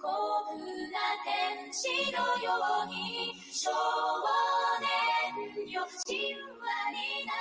酷な天使のように少年よ神話にな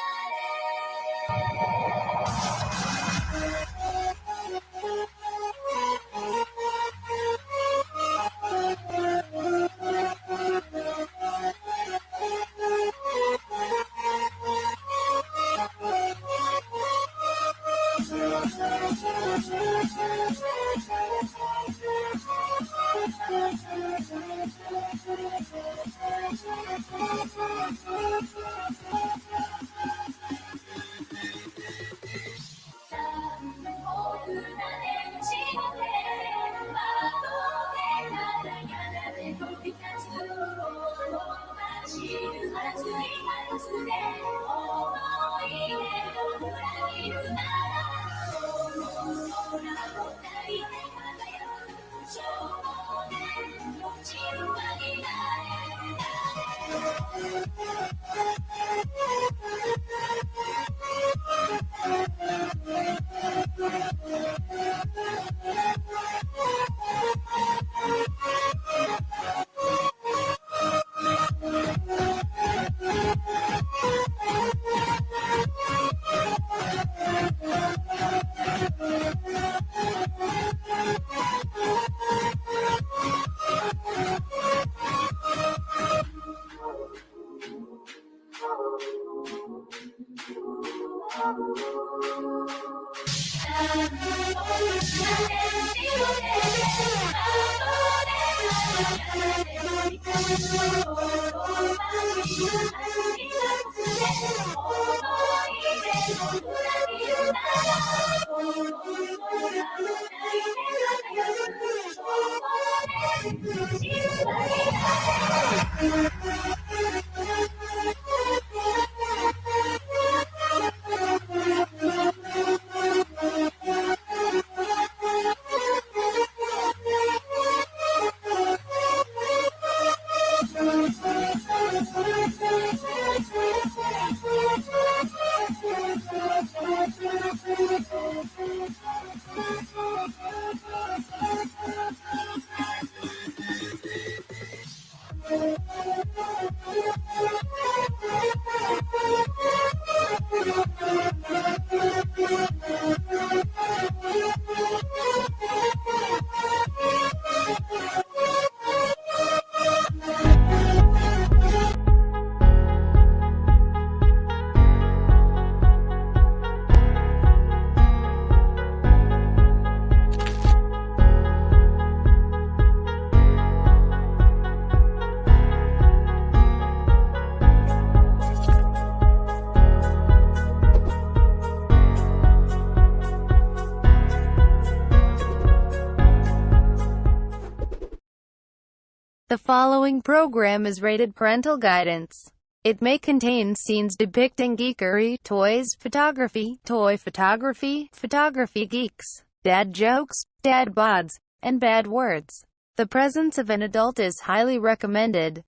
The following program is rated parental guidance. It may contain scenes depicting geekery, toys, photography, toy photography, photography geeks, dad jokes, dad bods, and bad words. The presence of an adult is highly recommended.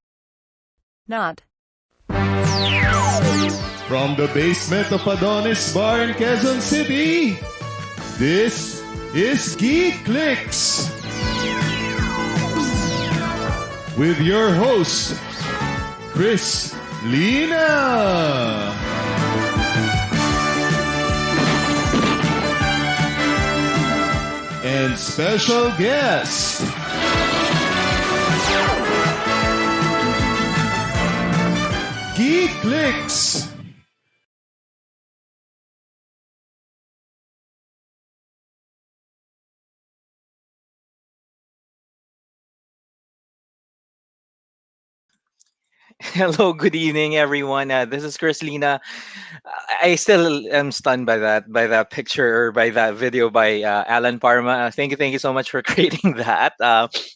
Not. From the basement of Adonis Bar in Quezon City, this is GeekClicks. With your host, Chris Lina. And special guest, GeekClicks. Hello, good evening, everyone. This is Chris Lina. I still am stunned by that picture or by that video by Alan Parma. Thank you so much for creating that.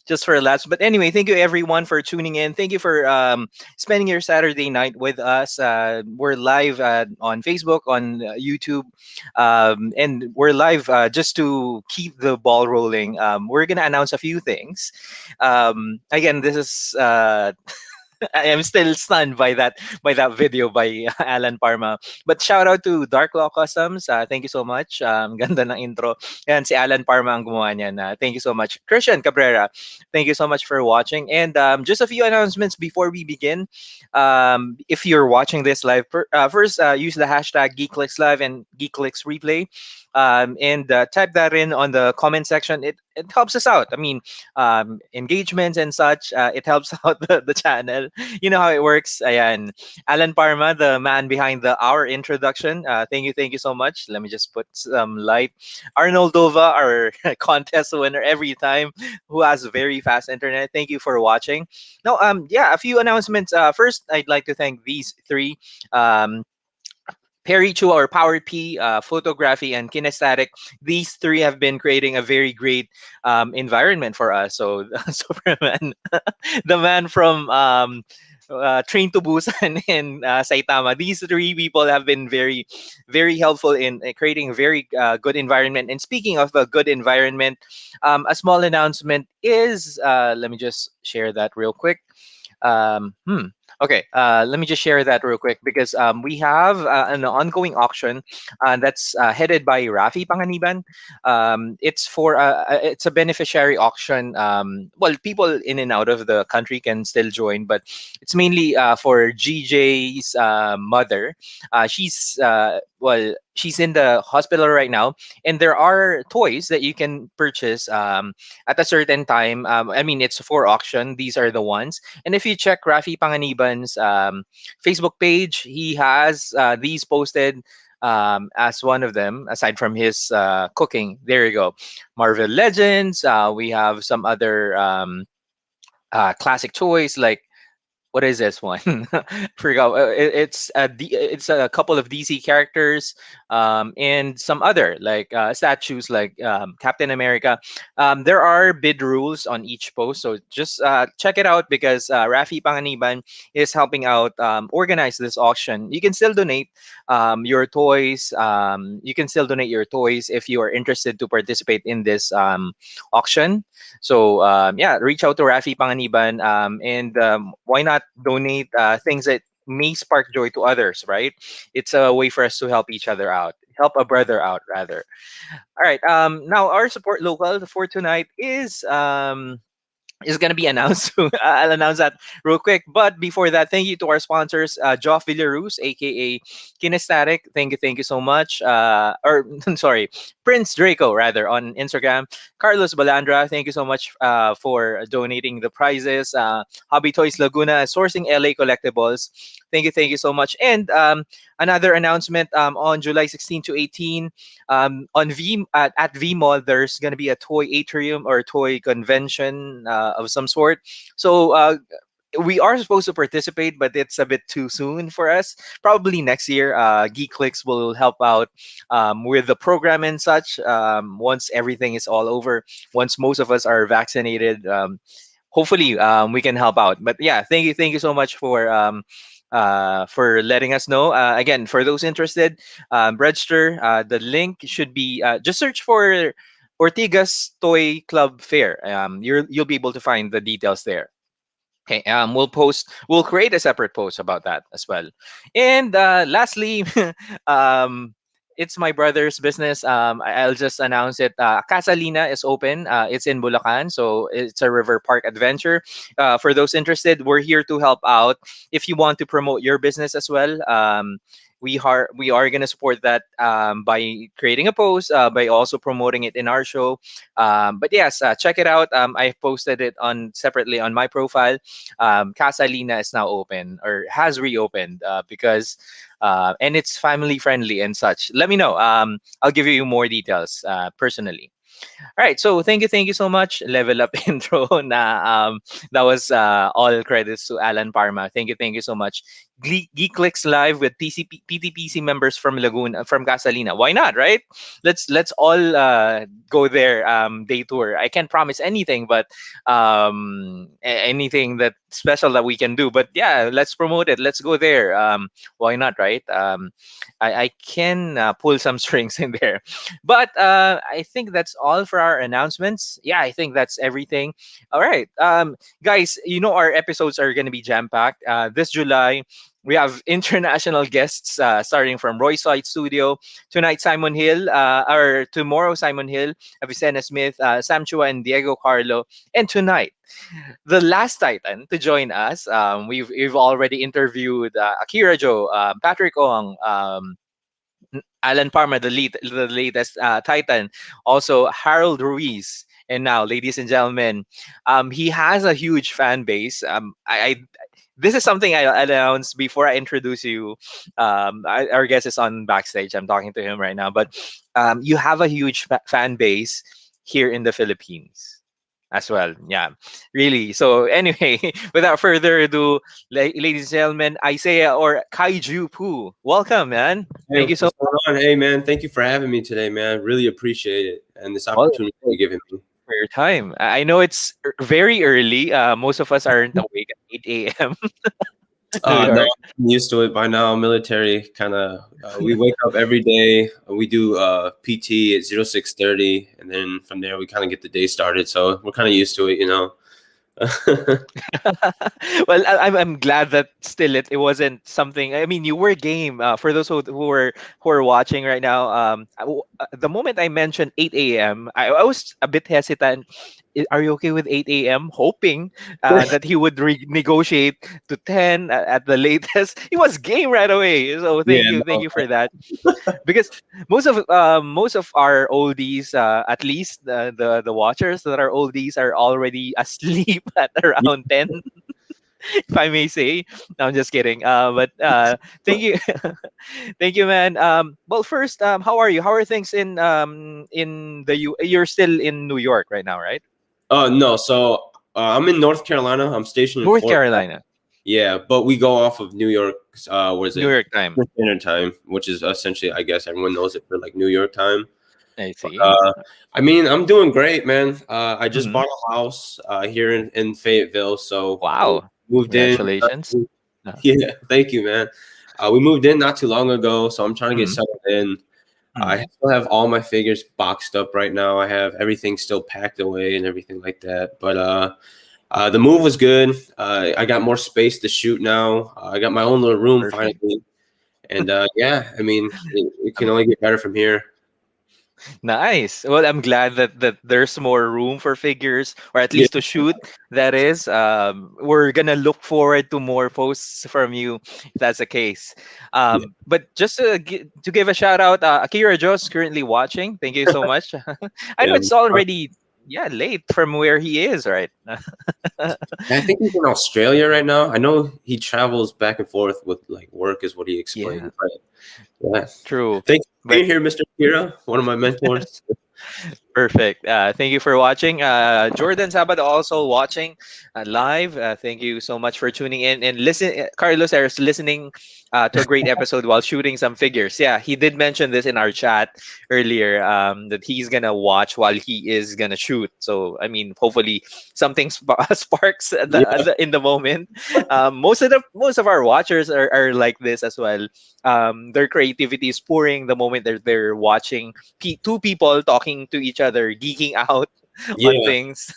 Just for laughs. But anyway, thank you everyone for tuning in. Thank you for spending your Saturday night with us. We're live on Facebook, on YouTube, and we're live just to keep the ball rolling. We're gonna announce a few things. Again, this is. I am still stunned by that video by Alan Parma. But shout out to Dark Law Customs. Thank you so much. Ganda ng intro. Yan, si Alan Parma ang gumawa niyan. Thank you so much. Christian Cabrera, thank you so much for watching. And just a few announcements before we begin. If you're watching this live, first use the hashtag GeekClicks Live and GeekClicks Replay. And type that in on the comment section. It helps us out. I mean, engagements and such. It helps out the channel. You know how it works. Ayan. Alan Parma, the man behind the our introduction. Thank you so much. Let me just put some light. Arnoldova, our contest winner every time, who has very fast internet. Thank you for watching. Now, yeah, a few announcements. First, I'd like to thank these three. Um, Perry Chu or Power P, photography and kinesthetic. These three have been creating a very great environment for us. So Superman, the man from Train to Busan in Saitama. These three people have been very helpful in creating a very good environment. And speaking of a good environment, a small announcement is let me just share that real quick. Um, hmm. Okay, let me just share that real quick because we have an ongoing auction that's headed by Rafi Panganiban. It's a beneficiary auction. Well, people in and out of the country can still join, but it's mainly for GJ's mother. She's in the hospital right now, and there are toys that you can purchase at a certain time. I mean, it's for auction. These are the ones. And if you check Rafi Panganiban's Facebook page, he has these posted as one of them, aside from his cooking. There you go. Marvel Legends. We have some other classic toys like what is this one? Forgot. It's a couple of DC characters, and some other like statues like Captain America. There are bid rules on each post, so just check it out because Rafi Panganiban is helping out organize this auction. You can still donate your toys. You can still donate your toys if you are interested to participate in this auction. So yeah, reach out to Rafi Panganiban, and why not donate things that may spark joy to others, right? It's a way for us to help each other out, help a brother out, rather. All right. Now our support local for tonight is going to be announced. I'll announce that real quick. But before that, thank you to our sponsors, Joff Villarus, aka Kinesthetic. Thank you so much. Or sorry, Prince Draco rather on Instagram. Carlos Balandra, thank you so much for donating the prizes. Hobby Toys Laguna, sourcing LA collectibles. Thank you so much. And another announcement on July 16 to 18 on at V Mall, there's gonna be a toy atrium or toy convention of some sort. So we are supposed to participate, but it's a bit too soon for us. Probably next year, GeekClicks will help out with the program and such. Once everything is all over, once most of us are vaccinated, hopefully we can help out. But yeah, thank you so much for letting us know. Again, for those interested, register. The link should be just search for Ortigas Toy Club Fair. You'll be able to find the details there. Okay, we'll create a separate post about that as well. And lastly, um, it's my brother's business. I'll just announce it. Casa Lina is open. It's in Bulacan, so it's a river park adventure. For those interested, we're here to help out. If you want to promote your business as well, we are gonna support that by creating a post, by also promoting it in our show. But yes, check it out. I posted it on separately on my profile. Casa Lina is now open or has reopened because and it's family friendly and such. Let me know. I'll give you more details personally. All right, so thank you so much. Level up intro na that was all credits to Alan Parma. Thank you so much. GeekClicks live with PTPC members from Laguna, from Casalina. Why not, right? Let's all go there, day tour. I can't promise anything, but anything that special that we can do. But yeah, let's promote it. Let's go there. Why not, right? I can pull some strings in there. But I think that's all for our announcements. Yeah, I think that's everything. All right. Guys, our episodes are going to be jam packed. This July, we have international guests starting from Roy Side Studio. Tonight, Simon Hill, or tomorrow, Simon Hill, Avicenna Smith, Sam Chua, and Diego Carlo. And tonight, the last Titan to join us. We've already interviewed Akira Joe, Patrick Ong, Alan Parma, the latest Titan, also Harold Ruiz. And now, ladies and gentlemen, he has a huge fan base. This is something I announced before I introduce you. Our guest is on backstage. I'm talking to him right now. But you have a huge fan base here in the Philippines as well. Yeah, really. So anyway, without further ado, ladies and gentlemen, Isaiah or Kaiju.pu. Welcome, man. Hey, Thank you so what's going on? Hey, man, thank you for having me today, man. Really appreciate it and this much opportunity you're giving me. for your time. I know it's very early. Most of us aren't awake at 8 a.m. No, I'm used to it by now. Military kind of, we wake up every day. We do PT at 06:30, and then from there we kind of get the day started. So we're kind of used to it, Well, I'm glad that still it wasn't something. I mean, you were game. For those who are watching right now, the moment I mentioned 8 a.m., I was a bit hesitant. Are you okay with 8 a.m.? Hoping that he would negotiate to 10 at the latest. He was game right away. So thank you for that. Because most of our oldies, at least the watchers that are oldies, are already asleep at around 10. If I may say. No, I'm just kidding. But thank you, thank you, man. Well, first, how are you? How are things in the You're still in New York right now, right? No, so I'm in North Carolina. I'm stationed in North Fort Carolina. Yeah, but we go off of New York. What is it? New York time. Standard Time, which is essentially, I guess everyone knows it for like New York time. I see. I mean, I'm doing great, man. I just Mhm. bought a house here in Fayetteville, so Wow. moved in. Congratulations. Yeah, thank you, man. We moved in not too long ago, so I'm trying to get Mhm. settled in. I still have all my figures boxed up right now. I have everything still packed away and everything like that. But the move was good. I got more space to shoot now. I got my own little room Perfect. finally. And yeah, I mean, it can only get better from here. Nice. Well, I'm glad that there's more room for figures, or at Yeah. least to shoot. That is, we're gonna look forward to more posts from you if that's the case. But just to give a shout out, Akira Joe's currently watching. Thank you so much. I know Yeah. it's already late from where he is, right? I think he's in Australia right now. I know he travels back and forth with like work, is what he explained. Yeah. But, yeah. True. Thank you for But being here, Mr. Kira, one of my mentors. perfect. Thank you for watching. Jordan Sabado also watching live. Thank you so much for tuning in and listen. Carlos is listening to a great episode while shooting some figures. Yeah, he did mention this in our chat earlier, that he's gonna watch while he is gonna shoot. So I mean, hopefully something sparks in the moment. Most of our watchers are like this as well. Their creativity is pouring the moment they're watching two people talking to each other, geeking out on Yeah. things.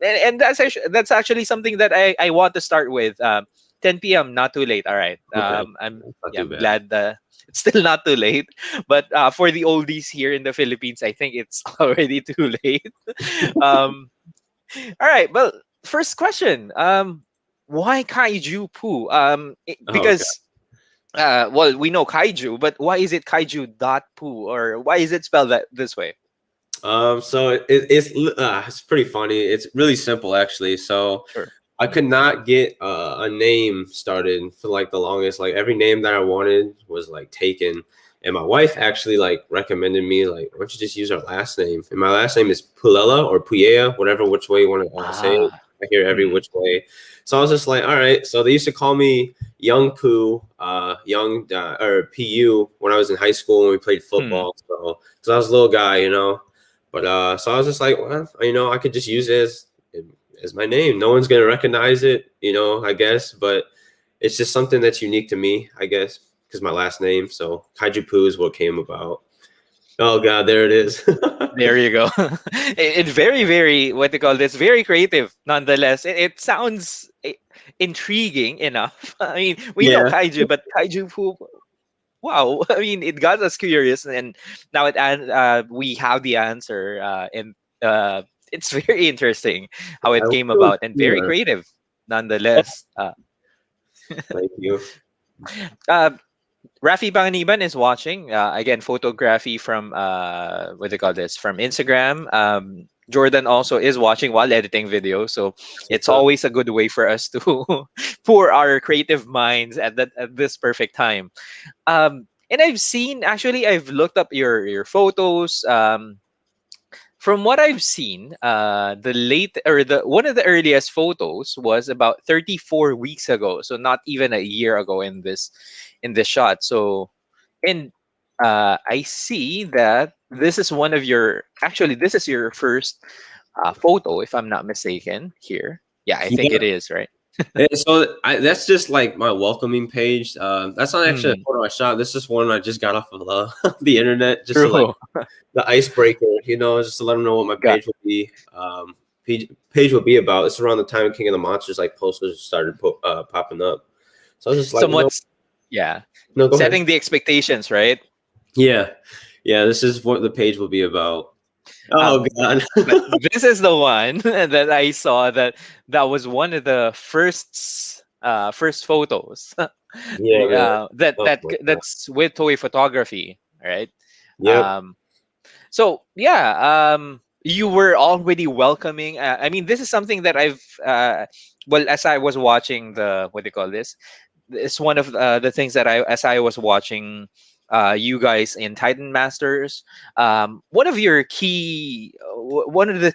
And that's actually something that I want to start with. 10 p.m. not too late. All right. Okay. I'm Not yeah, too I'm bad. glad it's still not too late. But for the oldies here in the Philippines, I think it's already too late. um, all right. Well, first question. Why Kaiju.pu? Oh, okay. Because well, we know kaiju, but why is it kaiju.pu, or why is it spelled this way? So it's pretty funny. It's really simple actually. So Sure. I could not get a name started for like the longest. Like every name that I wanted was like taken. And my wife actually like recommended me like, why don't you just use our last name? And my last name is Pulela or Puyea, whatever which way you want to say it. Ah. I hear every which way. So I was just like, all right. So they used to call me, young Pooh, young or PU when I was in high school when we played football. So because I was a little guy, you know. But so I was just like, well, you know, I could just use it as my name. No one's gonna recognize it, you know, I guess. But it's just something that's unique to me, I guess, because my last name. So Kaiju.pu is what came about. Oh God, there it is. There you go. It's very, very, what they call this, very creative. Nonetheless, it sounds intriguing enough. I mean, we know Yeah. kaiju, but kaiju who? Wow. I mean, it got us curious, and now we have the answer, and it's very interesting how I it wish came it was about, and very clearer. creative, nonetheless. Thank you. Uh, Rafi Panganiban is watching. Again, photography from what do you call this? From Instagram. Jordan also is watching while editing video, so That's it's what's up. always a good way for us to pour our creative minds at this perfect time. And I've seen, actually, I've looked up your photos. From what I've seen, the late or the one of the earliest photos was about 34 weeks ago, so not even a year ago in this shot. So, and I see that this is one of your, actually this is your first photo, if I'm not mistaken. Here, yeah, I think Yeah. it is, right. So that's just like my welcoming page. That's not actually a Mm, photo I shot. This is one I just got off of the internet, just to like true. the icebreaker, you know, just to let them know what my Got page will be. Page will be about. It's around the time King of the Monsters like posters started popping up. So I was just like, you know, somewhat, yeah, no, go ahead. setting the expectations, right. Yeah, yeah. This is what the page will be about. Oh Um, God. but this is the one that I saw that was one of the first photos Yeah, man. Oh my God. that's with toy photography, right? Yep. Um, so yeah, you were already welcoming. I mean, this is something that I've well, as I was watching the, what do you call this? It's one of the things that as I was watching you guys in Titan Masters, one of the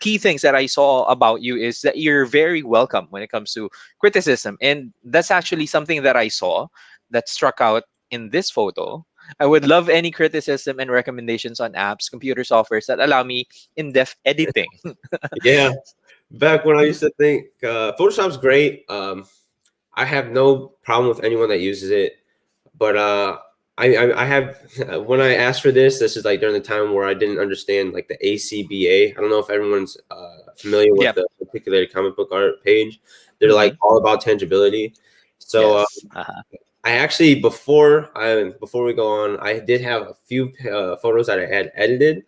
key things that I saw about you is that you're very welcome when it comes to criticism, and that's actually something that I saw that struck out in this photo. I would love any criticism and recommendations on apps, computer softwares that allow me in-depth editing. Yeah. Back when I used to think Photoshop's great. I have no problem with anyone that uses it, but I have when I asked for this is like during the time where I didn't understand like the ACBA. I don't know if everyone's familiar with Yeah. the particular comic book art page. They're Hmm. like all about tangibility. So Yes. Uh-huh. I actually before we go on, I did have a few photos that I had edited,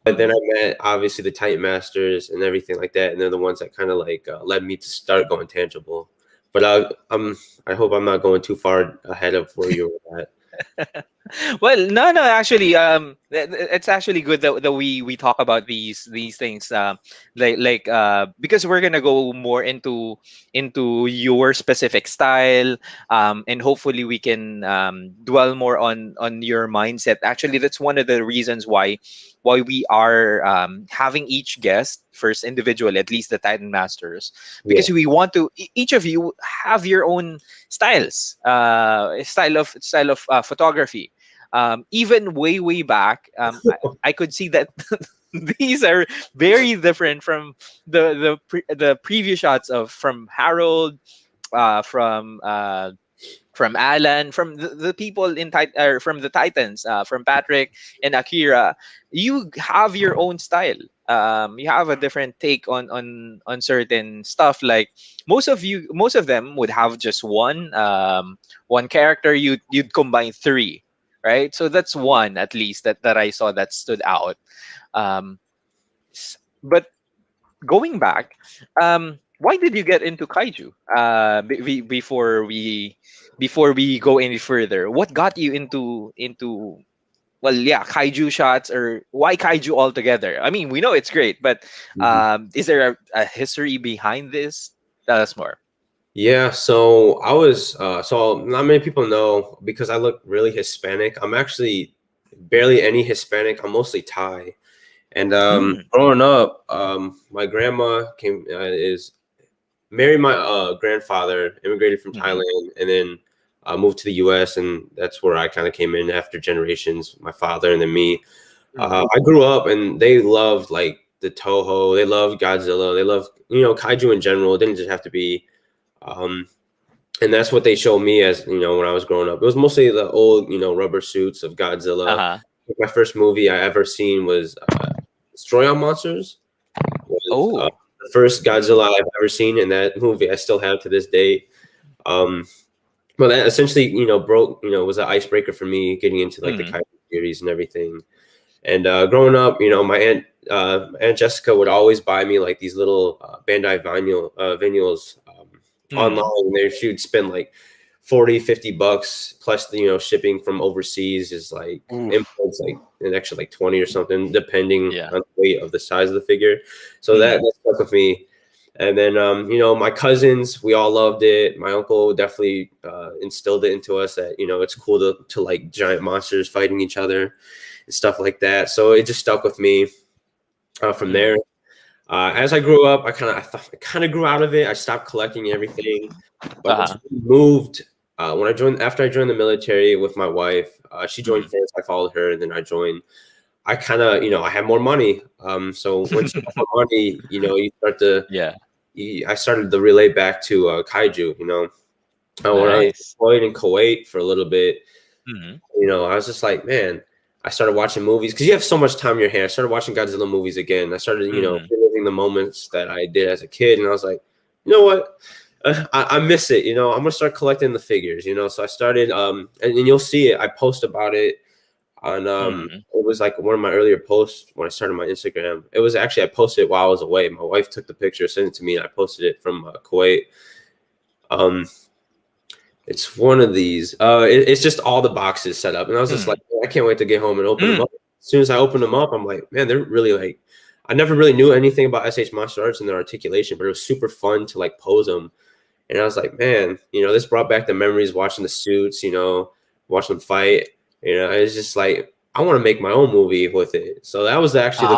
but then Mhm. I met obviously the Titan Masters and everything like that, and they're the ones that kind of like led me to start going tangible. But I hope I'm not going too far ahead of where you were at. Well, no, actually, it's actually good that we talk about these things, because we're gonna go more into your specific style, and hopefully we can dwell more on your mindset. Actually, that's one of the reasons why we are having each guest first individual, at least the Titan Masters, Yeah, because we want to each of you have your own styles, style of photography. Even way back, I could see that these are very different from the previous shots of from Harold, from Alan, from the people from the Titans, from Patrick and Akira. You have your own style. You have a different take on certain stuff. Like most of them would have just one character. You'd combine three, right? So that's one at least that I saw that stood out. Um, but going back, why did you get into kaiju? Before we go any further, what got you into, well, yeah, kaiju shots, or why kaiju altogether? I mean, we know it's great, but mhm. is there a history behind this? Tell us more. Yeah. So I was so not many people know because I look really Hispanic. I'm actually barely any Hispanic. I'm mostly Thai. And Mm, growing up, my grandma is married my grandfather, immigrated from mm-hmm, Thailand, and then moved to the U.S., and that's where I kind of came in after generations, my father and then me. I grew up, and they loved like the Toho. They loved Godzilla. They loved, kaiju in general. It didn't just have to be, and that's what they showed me as, when I was growing up. It was mostly the old, rubber suits of Godzilla. Uh-huh. My first movie I ever seen was Destroy All Monsters. Was, the first Godzilla I've ever seen, in that movie I still have to this day. But that essentially, was an icebreaker for me getting into like the Kaiju series and everything. And growing up, my Aunt Jessica would always buy me like these little Bandai vinyls online. There, she would spend like $40-$50 plus the shipping from overseas is like imports like an extra like 20 or something, depending on the weight of the size of the figure. So that stuck with me. And then my cousins, we all loved it. My uncle definitely instilled it into us that it's cool to like giant monsters fighting each other and stuff like that. So it just stuck with me from there. As I grew up, I kind of grew out of it. I stopped collecting everything, but once we moved. After I joined the military with my wife, she joined first. I followed her, and then I joined. I kind of, I had more money. So once you have more money, you start to. I started to relate back to Kaiju. When I was deployed in Kuwait for a little bit, I was just like, man. I started watching movies because you have so much time in your hands. I started watching Godzilla movies again. I started, reliving the moments that I did as a kid, and I was like, you know what? I miss it. I'm gonna start collecting the figures. So I started, and you'll see it. I post about it on. It was like one of my earlier posts when I started my Instagram. It was actually I posted it while I was away. My wife took the picture, sent it to me, and I posted it from Kuwait. It's one of these. It's just all the boxes set up, and I was just like, I can't wait to get home and open them up. As soon as I opened them up, I'm like, man, they're really like. I never really knew anything about SH Martial Arts and their articulation, but it was super fun to like pose them. And I was like, man, this brought back the memories watching the suits, watching them fight. It's just like, I want to make my own movie with it. So that was actually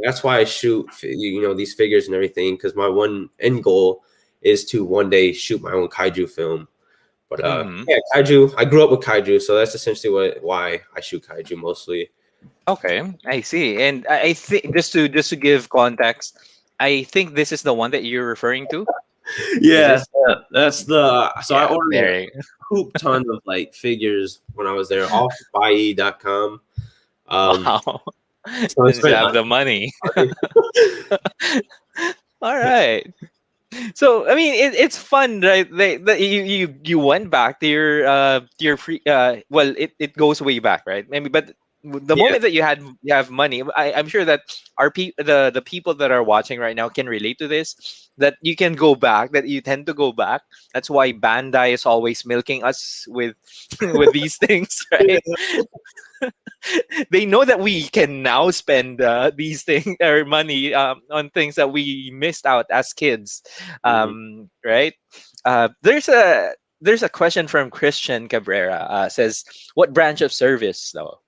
that's why I shoot, these figures and everything, because my one end goal is to one day shoot my own Kaiju film. But Kaiju, I grew up with Kaiju, so that's essentially why I shoot Kaiju mostly. Okay, I see. And I think just to give context, I think this is the one that you're referring to. Yeah, that's the. So I ordered a hoop ton of like figures when I was there off buy.com. Wow, so you have the money. All right. So I mean, it's fun, right? You went back to your free. Well, it goes way back, right? Maybe, but the moment that you have money, I'm sure that the people that are watching right now can relate to this. That you can go back, that you tend to go back. That's why Bandai is always milking us with with these things, right? They know that we can now spend these things or money on things that we missed out as kids, right? There's a question from Christian Cabrera. Says, what branch of service though?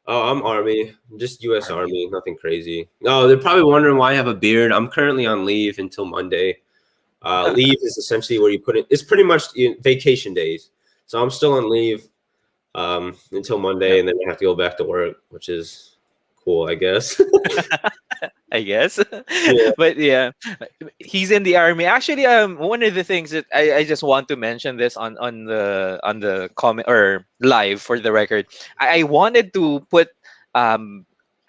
Oh, I'm Army, just U.S. Army, nothing crazy. No, they're probably wondering why I have a beard. I'm currently on leave until Monday. Leave is essentially where you put it. It's pretty much vacation days. So I'm still on leave until Monday, and then I have to go back to work, which is cool, I guess. I guess. But yeah, he's in the Army. Actually, one of the things that I just want to mention this on the comment or live for the record. I wanted to put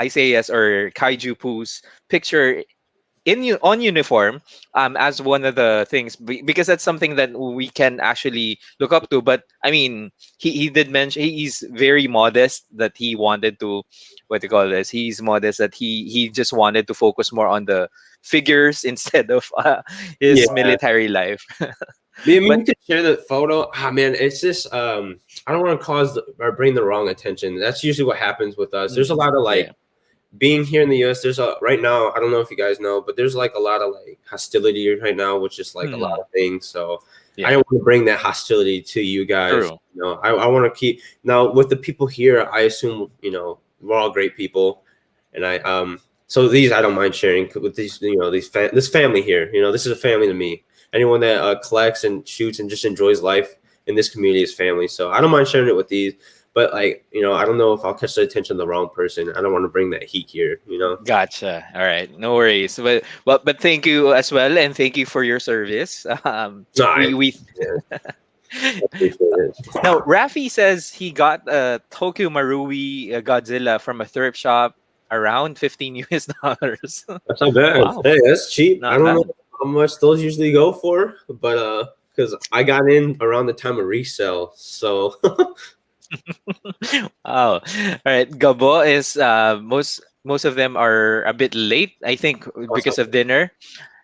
Isaiah's or Kaiju.pu's picture on uniform as one of the things, because that's something that we can actually look up to. But I mean, he did mention he's very modest, that he wanted to, what do you call this, he's modest that he just wanted to focus more on the figures instead of his military life. We could share the photo. Man, it's just I don't want to cause or bring the wrong attention. That's usually what happens with us. There's a lot of being here in the US, there's right now, I don't know if you guys know, but there's like a lot of like hostility right now, which is like a lot of things. So I don't want to bring that hostility to you guys. True. I want to keep now with the people here. I assume we're all great people, and so these I don't mind sharing with these this family here. This is a family to me. Anyone that collects and shoots and just enjoys life, in this community as family. So I don't mind sharing it with these. But like, I don't know if I'll catch the attention of the wrong person. I don't want to bring that heat here. Gotcha. All right, no worries. But thank you as well, and thank you for your service. No, We yeah, I appreciate it. Now Rafi says he got a Tokyo Marui Godzilla from a thrift shop around 15 US dollars. That's not bad. Wow, Hey, that's cheap. I not don't know bad. how much those usually go for, but because I got in around the time of resale, so Wow. All right. Gabo is most of them are a bit late, I think, because of dinner.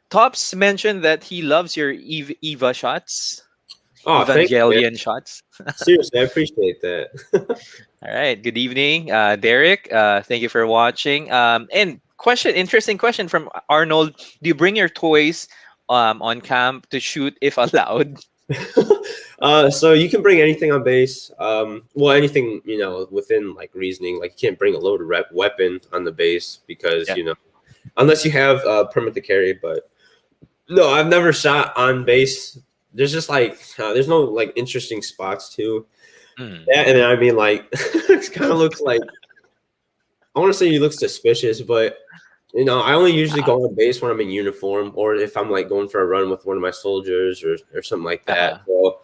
Tops mentioned that he loves your Eva shots, oh, thank you, man. Evangelion shots. Seriously, I appreciate that. All right. Good evening, Derek. Thank you for watching. And interesting question from Arnold. Do you bring your toys on camp to shoot if allowed? So you can bring anything on base. Well, anything within like reasoning. Like you can't bring a loaded weapon on the base because Yeah. unless you have permit to carry. But no, I've never shot on base. There's just like there's no like interesting spots too. Mm. Yeah, and then I mean like it kind of looks like I want to say he looks suspicious, but I only usually go on base when I'm in uniform or if I'm like going for a run with one of my soldiers or something like that. Uh-huh. So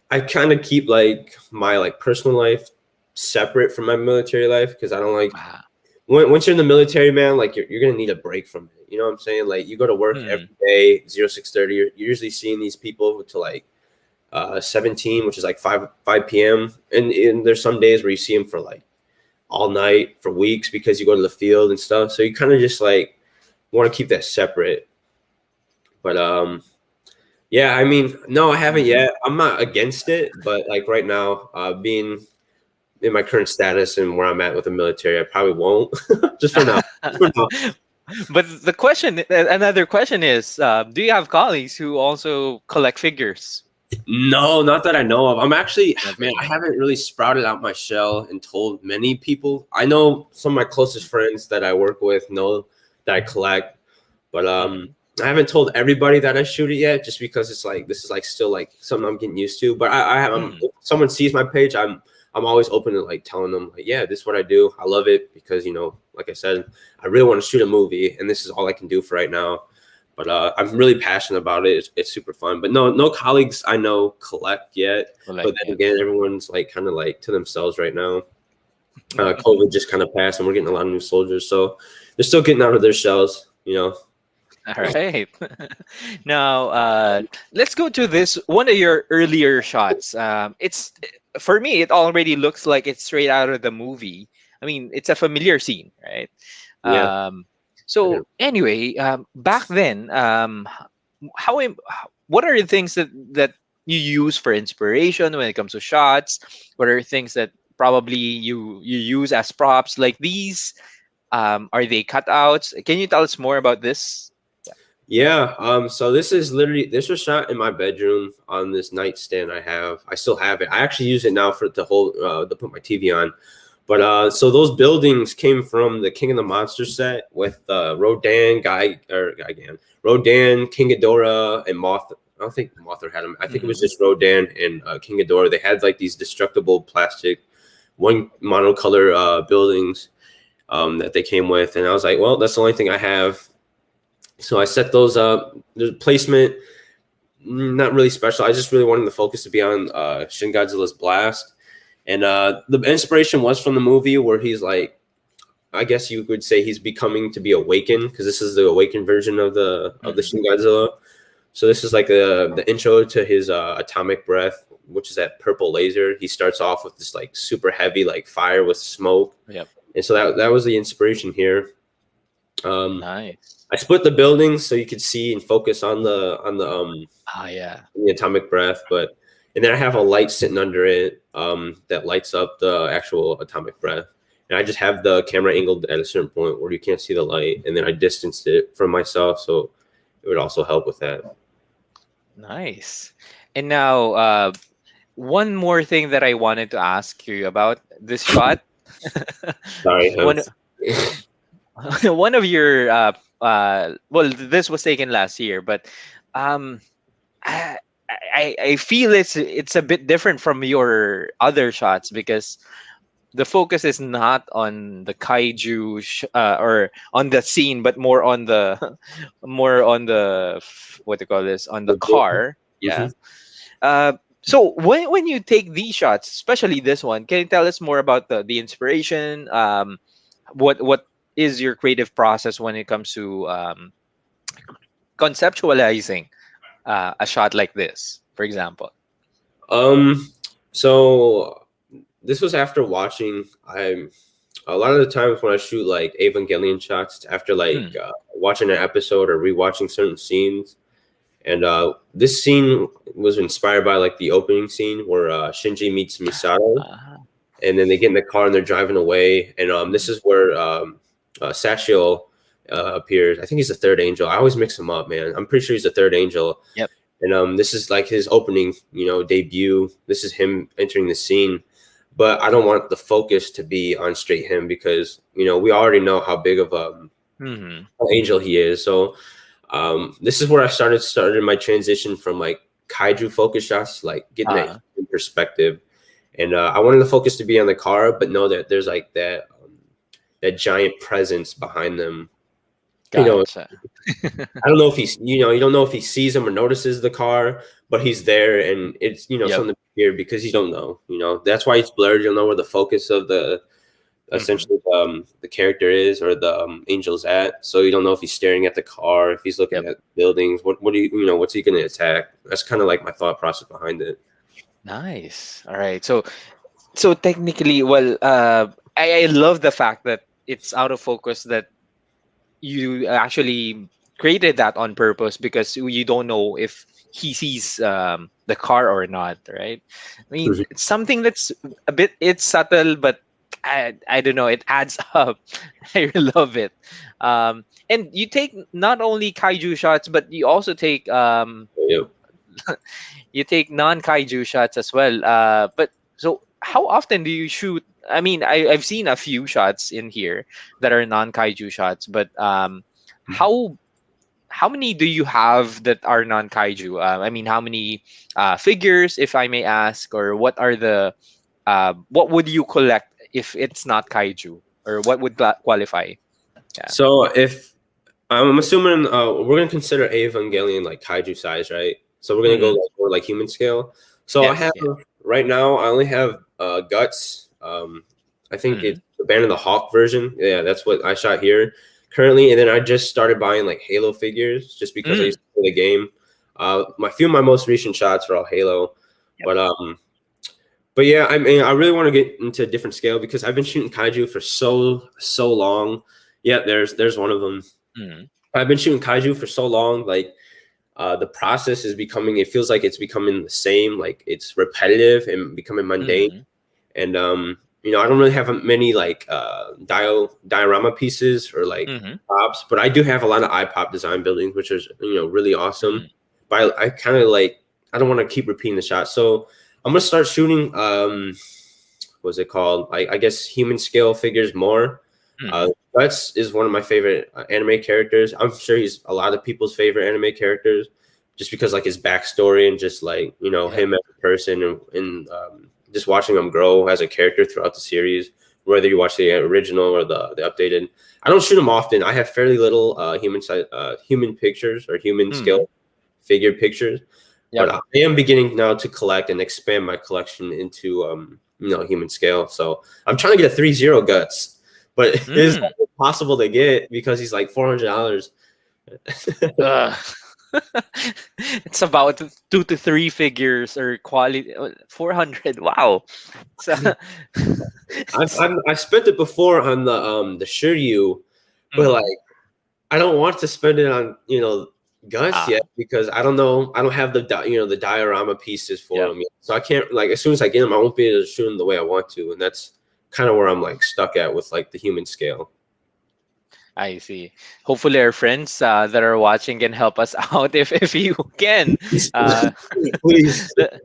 I kind of keep like my like personal life separate from my military life because I don't like Wow. once you're in the military, man, like you're gonna need a break from it. You know what I'm saying? Like you go to work every day, 06:30. You're usually seeing these people to like 17, which is like 5 p.m. And there's some days where you see them for like all night for weeks because you go to the field and stuff. So you kind of just like want to keep that separate. But yeah, I mean, no, I haven't yet. I'm not against it, but like right now, being in my current status and where I'm at with the military, I probably won't. Just for now. For now. But another question is, do you have colleagues who also collect figures? No, not that I know of. I'm actually, man, I Okay. haven't really sprouted out my shell and told many people. I know some of my closest friends that I work with know that I collect, but Mhm. I haven't told everybody that I shoot it yet, just because it's like this is like still like something I'm getting used to. But if someone sees my page, I'm always open to like telling them like, yeah, this is what I do. I love it because like I said, I really want to shoot a movie, and this is all I can do for right now. But I'm really passionate about it. It's super fun. But no colleagues I know collect yet. Collect, But then yeah. again, everyone's like kind of like to themselves right now. COVID just kind of passed, and we're getting a lot of new soldiers, so they're still getting out of their shells. All right. Now, let's go to this one of your earlier shots. It's for me, it already looks like it's straight out of the movie. I mean, it's a familiar scene, right? Yeah. So anyway, back then, what are the things that you use for inspiration when it comes to shots? What are things that probably you use as props like these? Are they cutouts? Can you tell us more about this? Yeah. So this was shot in my bedroom on this nightstand I have. I still have it. I actually use it now for to put my TV on. But so those buildings came from the King of the Monsters set with Rodan, Rodan, King Ghidorah, and Moth. I don't think Mothra had them. I think it was just Rodan and King Ghidorah. They had like these destructible plastic, one monocolor buildings that they came with, and I was like, well, that's the only thing I have. So I set those up. The placement, not really special. I just really wanted the focus to be on Shin Godzilla's blast. And the inspiration was from the movie where he's like, I guess you could say he's becoming to be awakened, because this is the awakened version of the Shin Godzilla. So this is like the intro to his atomic breath, which is that purple laser. He starts off with this like super heavy like fire with smoke. Yep. And so that was the inspiration here. Nice. I split the buildings so you could see and focus on the Yeah. the atomic breath, and then I have a light sitting under it that lights up the actual atomic breath. And I just have the camera angled at a certain point where you can't see the light, and then I distanced it from myself, so it would also help with that. Nice. And now, one more thing that I wanted to ask you about this shot. Sorry. one one of your well, this was taken last year, but um, I feel it's a bit different from your other shots because the focus is not on the kaiju or on the scene, but more on the more on the what do you call this, on the car. Mm-hmm. Yeah. Uh, so when you take these shots, especially this one, can you tell us more about the inspiration? What is your creative process when it comes to conceptualizing a shot like this, for example? So this was after watching. I'm a lot of the times when I shoot like Evangelion shots, it's after like Mm. watching an episode or rewatching certain scenes. And this scene was inspired by like the opening scene where Shinji meets Misato, Ah, and then they get in the car and they're driving away. And this mm. is where Sachio appears. I think he's the third angel. I always mix him up, man. I'm pretty sure he's the third angel. Yep. And this is like his opening, debut. This is him entering the scene. But I don't want the focus to be on straight him because we already know how big of Hmm. an angel he is. So this is where I started my transition from like kaiju focus shots, like getting that human perspective. And I wanted the focus to be on the car, but know that there's like that giant presence behind them. Gotcha. I don't know if he's, you don't know if he sees him or notices the car, but he's there, and it's, Yep. something here because you don't know, that's why it's blurred. You'll know where the focus of the essentially the character is or the angel's at. So you don't know if he's staring at the car, if he's looking Yep. at buildings. What do what's he going to attack? That's kind of like my thought process behind it. Nice. All right. So technically, well, I love the fact that it's out of focus, that you actually created that on purpose because you don't know if he sees the car or not, right? I mean, Mhm. it's something that's a bit, it's subtle, but I don't know, it adds up. I love it. And you take not only kaiju shots, but you also take Yep. you take non-kaiju shots as well. But so how often do you shoot? I mean, I've seen a few shots in here that are non-kaiju shots, but how how many do you have that are non-kaiju? I mean, how many figures, if I may ask, or what would you collect if it's not kaiju, or what would qualify? Yeah. So if I'm assuming we're gonna consider Evangelion like kaiju size, right? So we're gonna go Hmm. like more like human scale. So I Yes. have Yeah. right now. I only have guts. I think Hmm. it's the Band of the Hawk version. Yeah, that's what I shot here currently. And then I just started buying like Halo figures just because I Mm. used to play the game. My few of my most recent shots are all Halo, Yep. but yeah, I mean, I really want to get into a different scale because I've been shooting kaiju for so long. Yeah, there's one of them. Mm. I've been shooting kaiju for so long, like the process is becoming. It feels like it's becoming the same, like it's repetitive and becoming mundane. Mm. And I don't really have many like diorama pieces or like Hmm. props, but I do have a lot of iPop design buildings, which is really awesome. Mm. But I kind of like I don't want to keep repeating the shot, so I'm gonna start shooting. What's it called? I guess human scale figures more. Mm. Guts is one of my favorite anime characters. I'm sure he's a lot of people's favorite anime characters, just because like his backstory and just like Yeah. him as a person and just watching him grow as a character throughout the series. Whether you watch the original or the updated, I don't shoot him often. I have fairly little human pictures or human Mm. scale figure pictures, Yep. but I am beginning now to collect and expand my collection into human scale. So I'm trying to get a 3-0 guts, but it is Mm. impossible to get because he's like $400. Ugh. It's about 2 to 3 figures or quality 400. Wow. So, I spent it before on the Shiryu, but Mm. like I don't want to spend it on guts Ah, yet because I don't know. I don't have the diorama pieces for yep. them yet. So I can't like as soon as I get them, I won't be able to shoot them the way I want to, and that's kind of where I'm like stuck at with like the human scale. I see. Hopefully, our friends that are watching can help us out if you can. Uh, Please. let,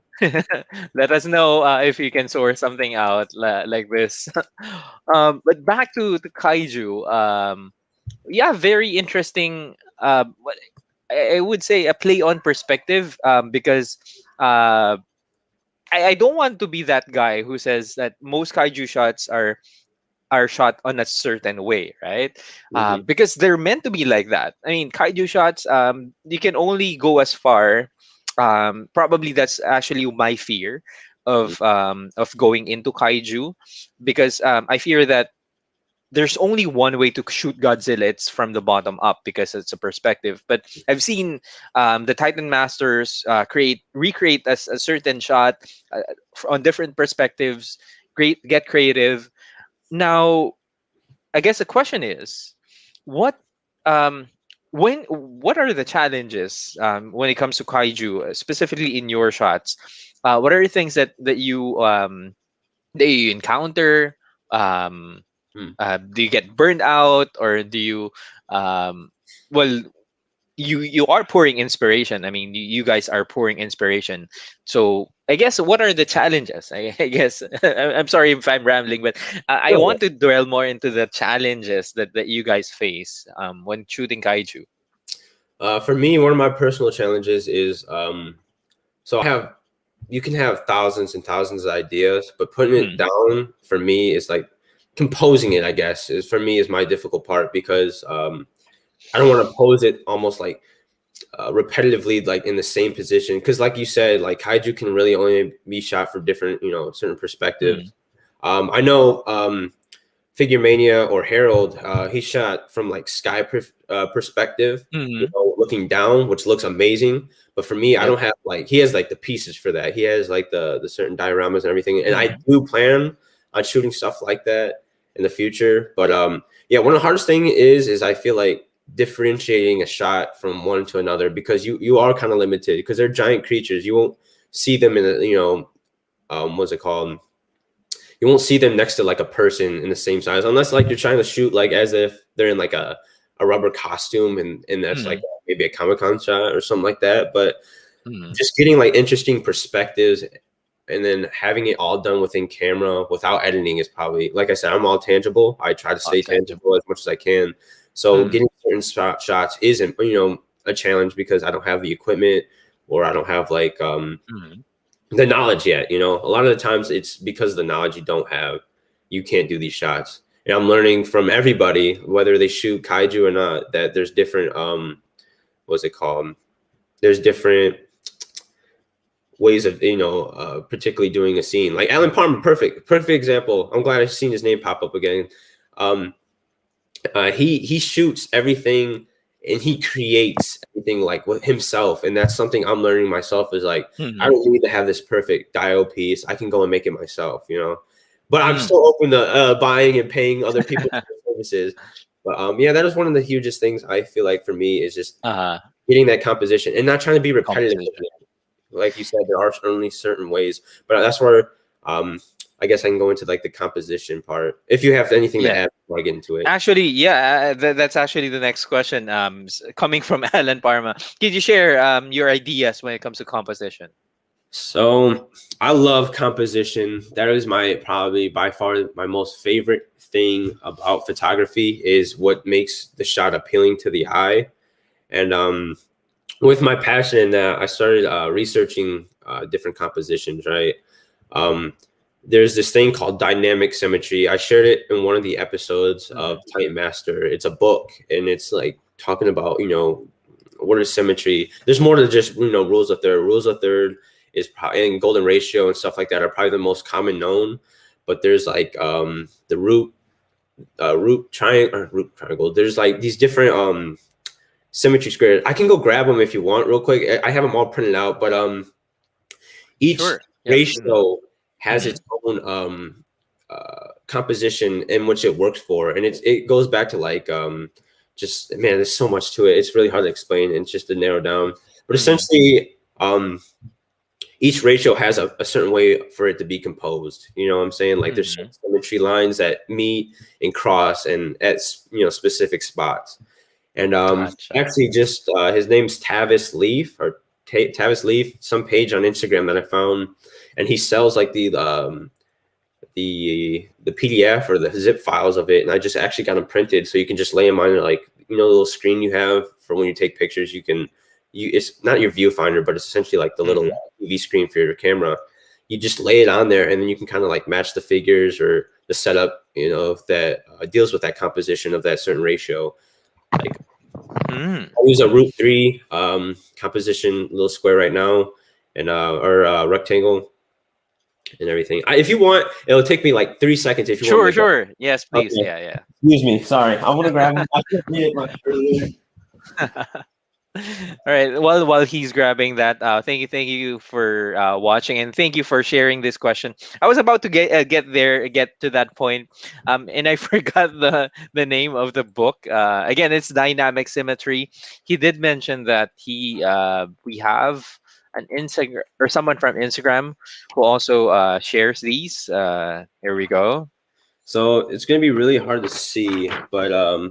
let us know if you can source something out like this. But back to kaiju. Yeah, very interesting. I would say a play on perspective, because I don't want to be that guy who says that most kaiju shots are shot on a certain way, right? Mhm. Because they're meant to be like that. I mean, kaiju shots, you can only go as far. Probably that's actually my fear of going into kaiju, because I fear that there's only one way to shoot Godzilla. It's from the bottom up because it's a perspective. But I've seen the Titan Masters recreate a certain shot on different perspectives. Get creative. Now, I guess the question is, what um what are the challenges when it comes to kaiju, specifically in your shots? What are the things that you encounter? Um, Mm. do you get burned out, or do you um, well, you are pouring inspiration. I mean, you guys are pouring inspiration. So I guess, what are the challenges? I guess I'm sorry if I'm rambling, but I No. want to dwell more into the challenges that you guys face when shooting kaiju. For me, one of my personal challenges is so I have you can have thousands and thousands of ideas, but putting it Mm, down for me is like composing it. I guess is for me is my difficult part because I don't want to pose it almost like repetitively, like in the same position. Because like you said, like kaiju can really only be shot from different, certain mm, perspectives. I know Figure Mania or Harold, he shot from like perspective, mm, looking down, which looks amazing. But for me, I yep. don't have like he has like the pieces for that. He has like the certain dioramas and everything. And I Mm, do plan on shooting stuff like that in the future. But yeah, one of the hardest thing is I feel like differentiating a shot from one to another because you are kind of limited because they're giant creatures. You won't see them in a, what's it called? You won't see them next to like a person in the same size unless like you're trying to shoot like as if they're in like a rubber costume and that's like mm, maybe a Comic-Con shot or something like that. But mm. just getting like interesting perspectives and then having it all done within camera without editing is probably, like I said, I'm all tangible. I try to Not stay tangible tangible. as much as I can. So Mm, getting certain shots isn't, a challenge because I don't have the equipment or I don't have like mm. the knowledge yet. A lot of the times it's because of the knowledge you don't have, you can't do these shots. And I'm learning from everybody, whether they shoot kaiju or not, that there's different what's it called? There's different ways of particularly doing a scene. Like Alan Palmer, perfect example. I'm glad I've seen his name pop up again. um he shoots everything and he creates everything like with himself, and that's something I'm learning myself is like I Mhm. don't need to have this perfect dio piece. I can go and make it myself, but I'm Mm. still open to buying and paying other people for their services. But yeah, that is one of the hugest things I feel like for me is just Uh, getting that composition and not trying to be repetitive. composition. Like you said, there are only certain ways, but that's where I guess I can go into like the composition part. If you have anything to Yeah. add before I get into it. Actually, yeah, that's actually the next question. Coming from Alan Parma, could you share your ideas when it comes to composition? So I love composition. That is my probably by far my most favorite thing about photography is what makes the shot appealing to the eye. And with my passion in that, I started researching different compositions, right? Um, there's this thing called dynamic symmetry. I shared it in one of the episodes of Mhm. Titan Master. It's a book, and it's like talking about, what is symmetry. There's more to just, rules of third. Rules of third is probably, and golden ratio and stuff like that are probably the most common known. But there's like the root triangle. There's like these different symmetry squares. I can go grab them if you want real quick. I have them all printed out, but each Sure. Yep. Mhm. ratio has Mhm. its own composition in which it works for, and it goes back to like just man, there's so much to it. It's really hard to explain and just to narrow down. But Mhm. essentially, each ratio has a certain way for it to be composed. You know what I'm saying? Like there's Mhm. symmetry lines that meet and cross and at specific spots. And Gotcha. actually, just his name's Tavis Leaf or Tavis Leaf, some page on Instagram that I found, and he sells like the PDF or the zip files of it, and I just actually got them printed, so you can just lay them on like the little screen you have for when you take pictures. You can it's not your viewfinder, but it's essentially like the little TV screen for your camera. You just lay it on there, and then you can kind of like match the figures or the setup, that deals with that composition of that certain ratio. Like I use a root 3 composition little square right now, and or rectangle and everything. If you want, it'll take me like 3 seconds. If you want. Sure. Yes, please. Okay. Yeah. Excuse me. Sorry. I want to grab it. I can't read it much earlier. All right. Well, while he's grabbing that, thank you for watching, and thank you for sharing this question. I was about to get to that point, and I forgot the name of the book. Again, it's Dynamic Symmetry. He did mention that we have an Instagram or someone from Instagram who also shares these. Here we go. So it's gonna be really hard to see, but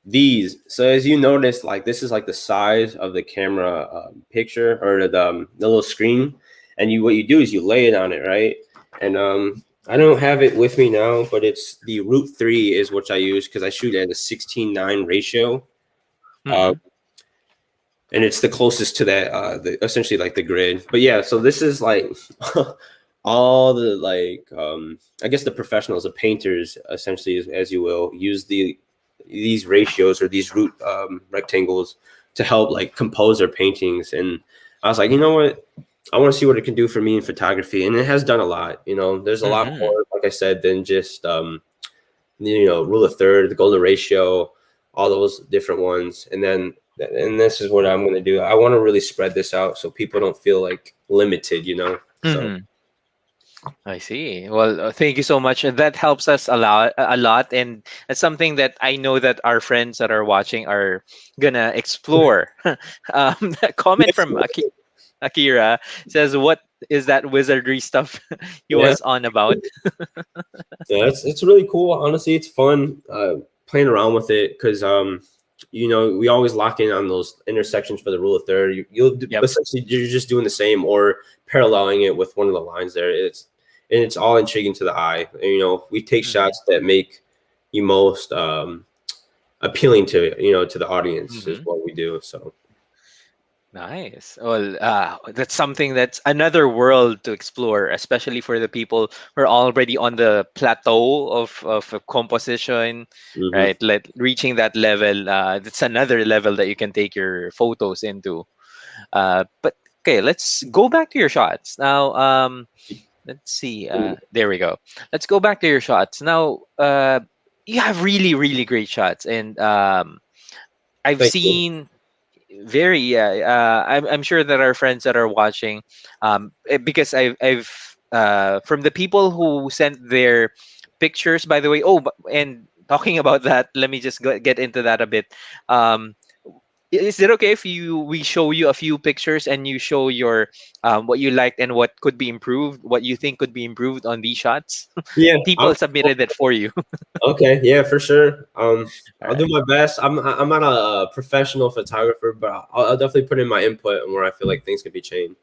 these. So as you notice, like this is like the size of the camera picture or the little screen, and what you do is you lay it on it, right? And I don't have it with me now, but it's the root 3 is what I use because I shoot at a 16:9 ratio, and it's the closest to that, essentially like the grid. But yeah, so this is like all the like I guess the professionals, the painters, essentially, as you will, use these ratios or these root rectangles to help like compose their paintings. And I was like, you know what, I want to see what it can do for me in photography, and it has done a lot. There's a lot more, like I said, than just rule of third, the golden ratio, all those different ones. And this is what I'm going to do. I want to really spread this out so people don't feel like limited, so I see. Well, thank you so much. That helps us a lot, and it's something that I know that our friends that are watching are gonna explore. A comment from Akira says, "What is that wizardry stuff he was on about?" Yeah, it's really cool. Honestly, it's fun playing around with it because we always lock in on those intersections for the rule of third. Essentially you're just doing the same or paralleling it with one of the lines there. It's all intriguing to the eye. We take shots that make you most appealing to to the audience is what we do. So nice. Well, that's something that's another world to explore, especially for the people who are already on the plateau of a composition, right? Reaching that level, that's another level that you can take your photos into. But okay, let's go back to your shots now. Let's see. There we go. Let's go back to your shots now. You have really, really great shots, and I've seen very. I'm sure that our friends that are watching, because I've from the people who sent their pictures. By the way, and talking about that, let me just get into that a bit. Is it okay if we show you a few pictures and you show your what you liked and what could be improved, what you think could be improved on these shots? Yeah, people submitted it for you. Okay, yeah, for sure. I'll do my best. I'm not a professional photographer, but I'll definitely put in my input on where I feel like things could be changed.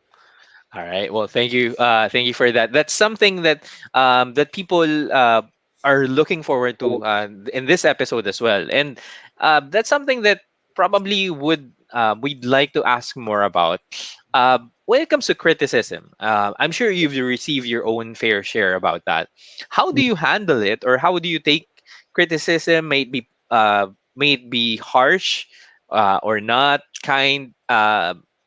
All right. Well, thank you. Thank you for that. That's something that that people are looking forward to in this episode as well, and that's something that probably we'd like to ask more about. When it comes to criticism, I'm sure you've received your own fair share about that. How do you handle it, or how do you take criticism? May it be harsh or not, kind.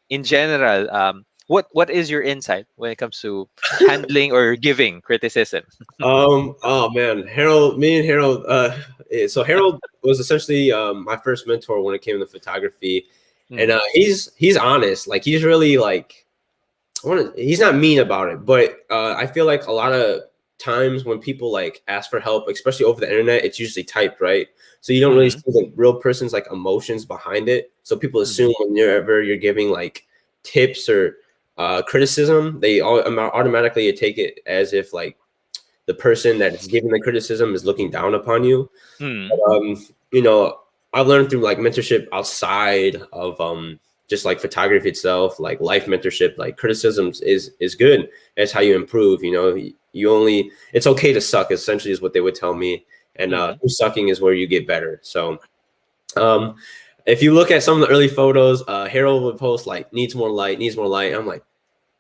In general, what is your insight when it comes to handling or giving criticism? Oh man, me and Harold. So Harold was essentially my first mentor when it came to photography, and he's honest. Like he's really like, he's not mean about it, but I feel like a lot of times when people like ask for help, especially over the internet, it's usually typed, right? So you don't really see the real person's like emotions behind it. So people assume whenever you're giving like tips or criticism, they automatically take it as if like the person that's giving the criticism is looking down upon you. But, I've learned through like mentorship outside of just like photography itself, like life mentorship, like criticisms is good. That's how you improve. It's okay to suck, essentially is what they would tell me. And through sucking is where you get better. So if you look at some of the early photos, Harold would post like needs more light, needs more light. I'm like,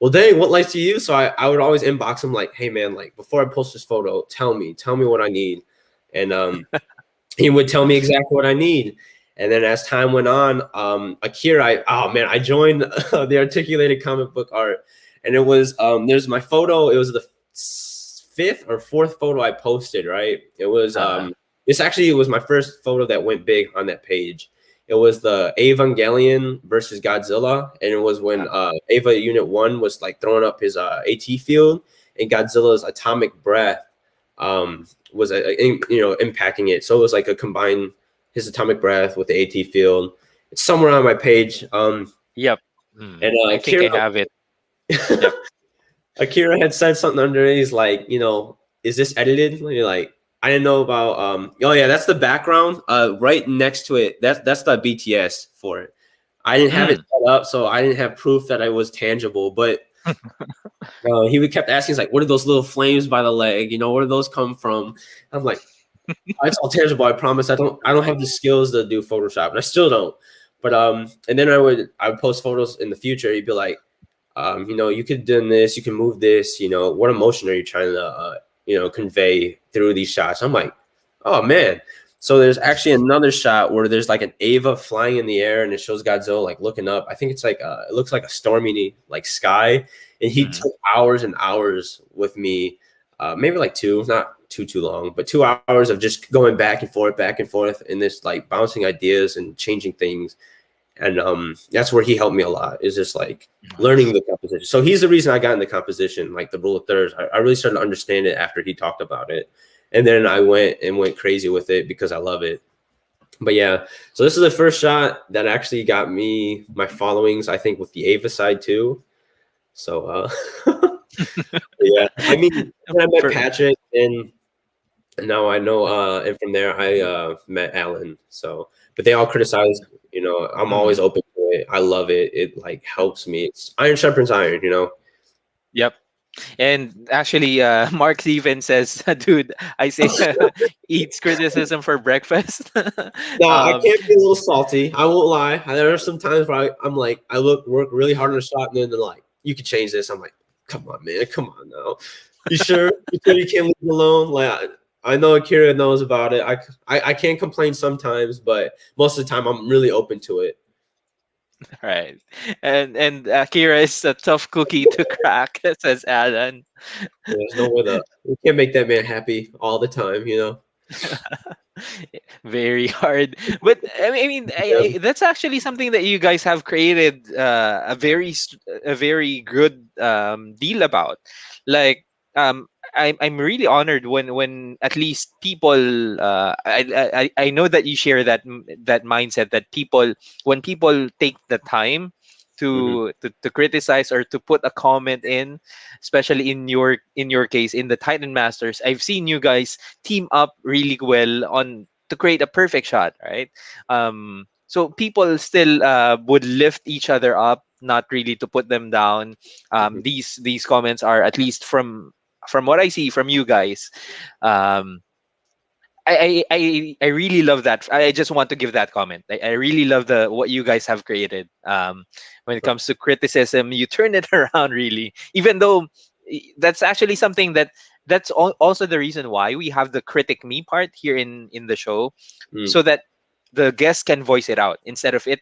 well, dang, what lights do you use? So I would always inbox him like, hey man, like before I post this photo, tell me what I need. And he would tell me exactly what I need. And then as time went on, Akira, I joined the articulated comic book art. And it was, there's my photo. It was the 5th or 4th photo I posted, right? It was, it was my first photo that went big on that page. It was the Evangelion versus Godzilla. And it was when Eva Unit 1 was like throwing up his AT field, and Godzilla's atomic breath was impacting it. So it was like a combined his atomic breath with the AT field. It's somewhere on my page. Yep. And I think I have it. Yep. Akira had said something under it. He's like, is this edited? And you're like, I didn't know about oh yeah, that's the background. Right next to it, that's the BTS for it. I didn't have it set up, so I didn't have proof that it was tangible, but he kept asking, he's like, what are those little flames by the leg? Where do those come from? I'm like, it's all tangible, I promise. I don't have the skills to do Photoshop, and I still don't. But and then I would post photos in the future. He'd be like, you could do this, you can move this, what emotion are you trying to convey through these shots? I'm like, oh man. So there's actually another shot where there's like an Ava flying in the air, and it shows Godzilla like looking up. I think it's like it looks like a stormy like sky, and he took hours and hours with me, maybe like 2, not too long, but 2 hours of just going back and forth in this like bouncing ideas and changing things. And that's where he helped me a lot, is just like learning the composition. So he's the reason I got into composition, like the rule of thirds. I really started to understand it after he talked about it. And then I went crazy with it because I love it. But yeah, so this is the first shot that actually got me my followings, I think, with the Ava side too. So yeah, I mean, I met Patrick, and now I know, and from there I met Alan. So, but they all criticize, I'm always open to it. I love it. It like helps me. It's iron sharpens iron, Yep. And actually, Mark Steven says, dude, I say eats criticism for breakfast. No, I can't be a little salty. I won't lie. There are some times where I'm like, work really hard on a shot, and then they're like, you can change this. I'm like, come on, man. Come on now. You sure? You can't leave it alone? Like, I know Akira knows about it. I can't complain sometimes, but most of the time I'm really open to it. Right. And Akira is a tough cookie to crack, says Alan. There's no way that we can't make that man happy all the time, Very hard. But I mean, that's actually something that you guys have created a very good deal about. Like I'm really honored when at least people I know that you share that mindset that when people take the time to criticize or to put a comment in, especially in your case in the Titan Masters, I've seen you guys team up really well to create a perfect shot, right? So people still would lift each other up, not really to put them down. These comments are, at least from what I see from you guys, I really love that. I just want to give that comment. I really love what you guys have created. When it comes to criticism, you turn it around really. Even though that's actually something that's also the reason why we have the critic me part here in the show, so that the guest can voice it out instead of it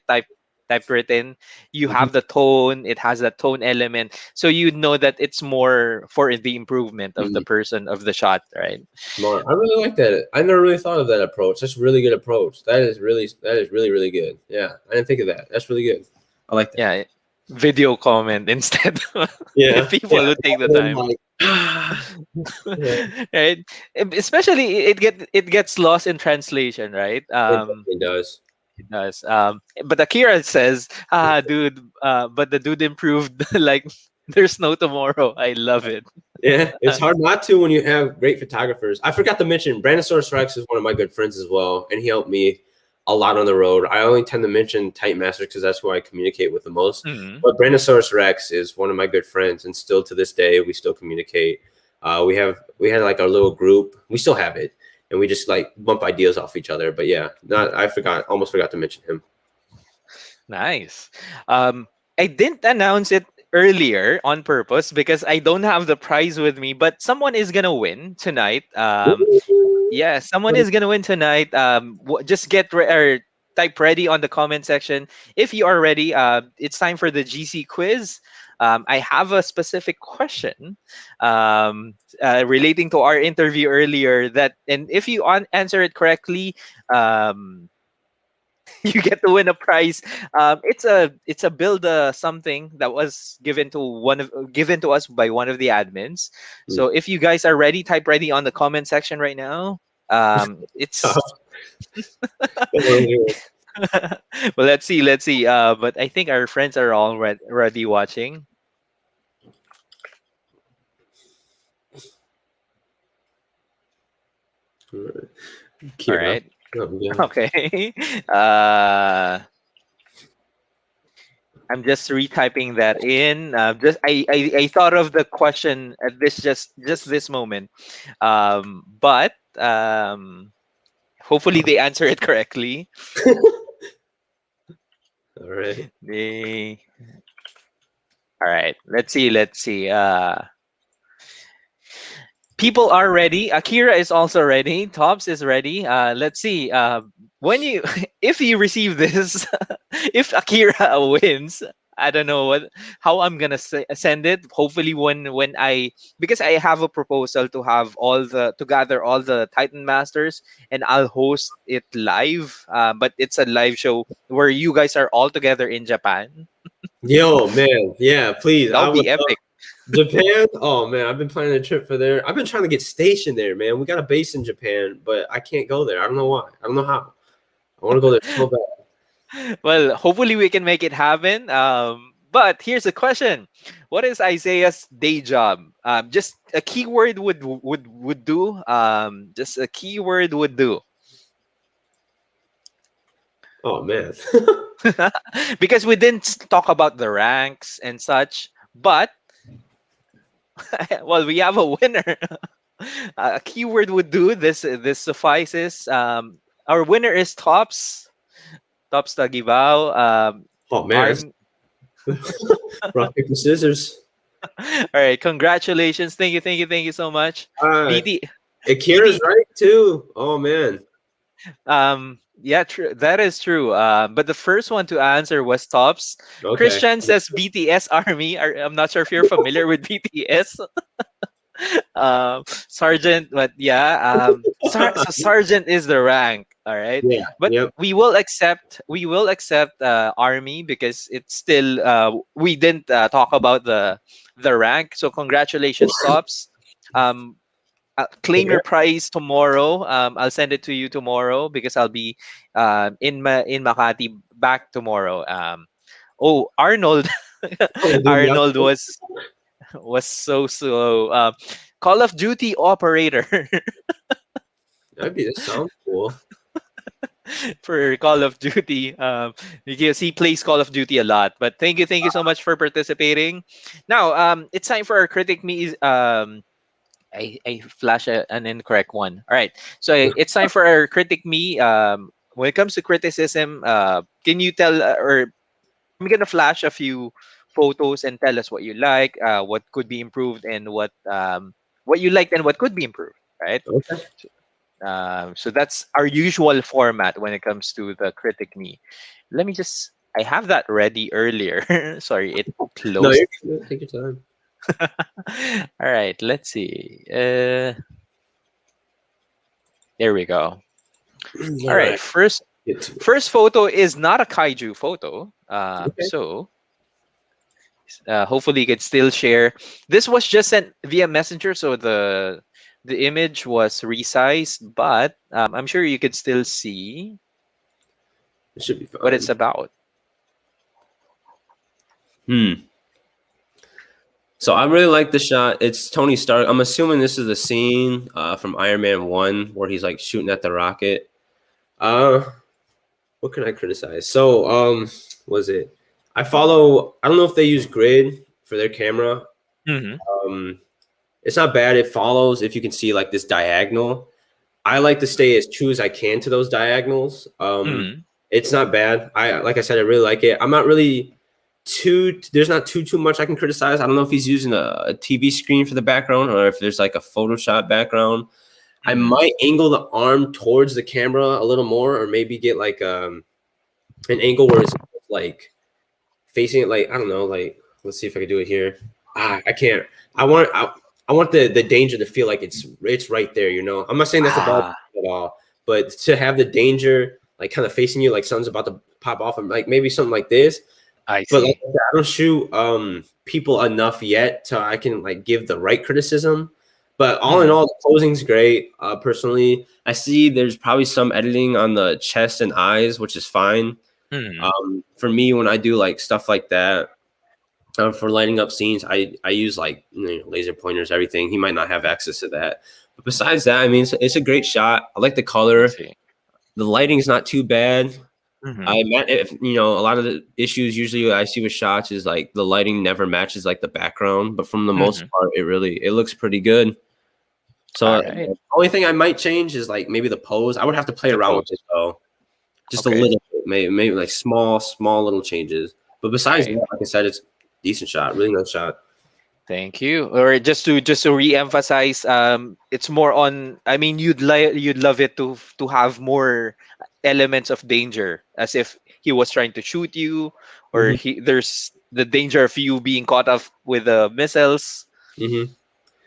typewritten. You have the tone, it has that tone element, so you know that it's more for the improvement of the person, of the shot, right? Smart. I really like that. I never really thought of that approach. That's a really good approach. That is really really good. Yeah, I didn't think of that. That's really good. I like that. Yeah, video comment instead. Yeah, people who take the time. Right, especially it gets lost in translation, right? It does. It does. But Akira says, dude, but the dude improved like there's no tomorrow. I love it. Yeah, it's hard not to when you have great photographers. I forgot to mention, Brandosaurus Rex is one of my good friends as well, and he helped me a lot on the road. I only tend to mention Titan Masters because that's who I communicate with the most. But Brandosaurus Rex is one of my good friends, and still to this day, we still communicate. We had like our little group. We still have it. And we just like bump ideas off each other. But yeah, almost forgot to mention him. Nice. I didn't announce it earlier on purpose because I don't have the prize with me, but someone is gonna win tonight. Yeah, someone is gonna win tonight. Just or type ready on the comment section if you are ready. It's time for the GC quiz. I have a specific question relating to our interview earlier. And if you answer it correctly, you get to win a prize. It's a build something that was given to us by one of the admins. So if you guys are ready, type ready on the comment section right now. It's Tough. All well, let's see, let's see. But I think our friends are already watching. right. All right. Oh, yeah. Okay. I'm just retyping that in. Just I thought of the question at just this moment. But hopefully they answer it correctly. All right. They All right. Let's see. Let's see. People are ready. Akira is also ready. Tops is ready. Let's see. When you if you receive this, if Akira wins, I don't know how I'm gonna send it. Hopefully, when I because I have a proposal to have to gather all the Titan Masters and I'll host it live. But it's a live show where you guys are all together in Japan. Yo, man. Yeah, please. That I would would be love epic. Japan. Oh man, I've been planning a trip for there. I've been trying to get stationed there, man. We got a base in Japan, but I can't go there. I don't know why. I don't know how. I want to go there so bad. Well, hopefully we can make it happen. But here's the question: what is Isaiah's day job? Just a keyword would do. Just a keyword would do. Oh man. Because we didn't talk about the ranks and such. But well, we have a winner. A keyword would do. This suffices. Our winner is Tops. Tops Tagibao. Oh man. Arm. Rock paper scissors. All right, congratulations. Thank you, thank you, thank you so much. BT, Akira's right too. Oh man. Yeah, true. That is true. But the first one to answer was Tops. Okay. Christian says BTS Army. I'm not sure if you're familiar with BTS. Sergeant, but yeah, so Sergeant is the rank. All right, Yeah. but Yep. we will accept Army because it's still we didn't talk about the rank. So congratulations, Tops. Um, claim your prize tomorrow. I'll send it to you tomorrow because I'll be in Makati back tomorrow. Oh, Arnold, Oh, dude, yeah. Arnold was so slow. Call of Duty operator That sounds cool. for Call of Duty. Because he plays Call of Duty a lot. But thank you so much for participating. Now, it's time for our critic me. I flash an incorrect one. All right, so it's time for our critic me. When it comes to criticism, can you tell or I'm gonna flash a few photos and tell us what you like, what could be improved, and what you liked and what could be improved, right? Okay. So that's our usual format when it comes to the critic me. Let me just. I have that ready earlier. Sorry, it No, closed. you're good. Take your time. All right, let's see. There we go. All right, first photo is not a kaiju photo. Okay. So hopefully you can still share. This was just sent via messenger, so the image was resized, but I'm sure you could still see It should be fine. what it's about. So I really like the shot. It's Tony Stark. I'm assuming this is the scene from Iron Man 1 where he's like shooting at the rocket. What can I criticize? So was it? I don't know if they use grid for their camera. Mm-hmm. It's not bad. It follows if you can see like this diagonal. I like to stay as true as I can to those diagonals. It's not bad. Like I said, I really like it. I'm not really there's not too much I can criticize. I don't know if he's using a TV screen for the background or if there's like a Photoshop background. I might angle the arm towards the camera a little more, or maybe get like an angle where it's like facing it. Like, I don't know. Like, let's see if I can do it here. I can't. I want the danger to feel like it's right there. You know, I'm not saying that's a bad thing at all, but to have the danger like kind of facing you, like something's about to pop off, and like maybe something like this. I see. But like, I don't shoot people enough yet to I can like give the right criticism. But all in all, the posing's great. Personally, I see there's probably some editing on the chest and eyes, which is fine. For me, when I do like stuff like that, for lighting up scenes, I use like laser pointers, everything. He might not have access to that. But besides that, I mean, it's a great shot. I like the color. The lighting's not too bad. A lot of the issues usually I see with shots is like the lighting never matches like the background, but from the most part, it looks pretty good. So the only thing I might change is like maybe the pose. I would have to play around with it though, just a little bit, maybe like small little changes. But besides that, like I said, it's a decent shot, really nice shot. Thank you. Or just to re-emphasize, it's more on. I mean, you'd love it to have more elements of danger, as if he was trying to shoot you, or there's the danger of you being caught up with the missiles.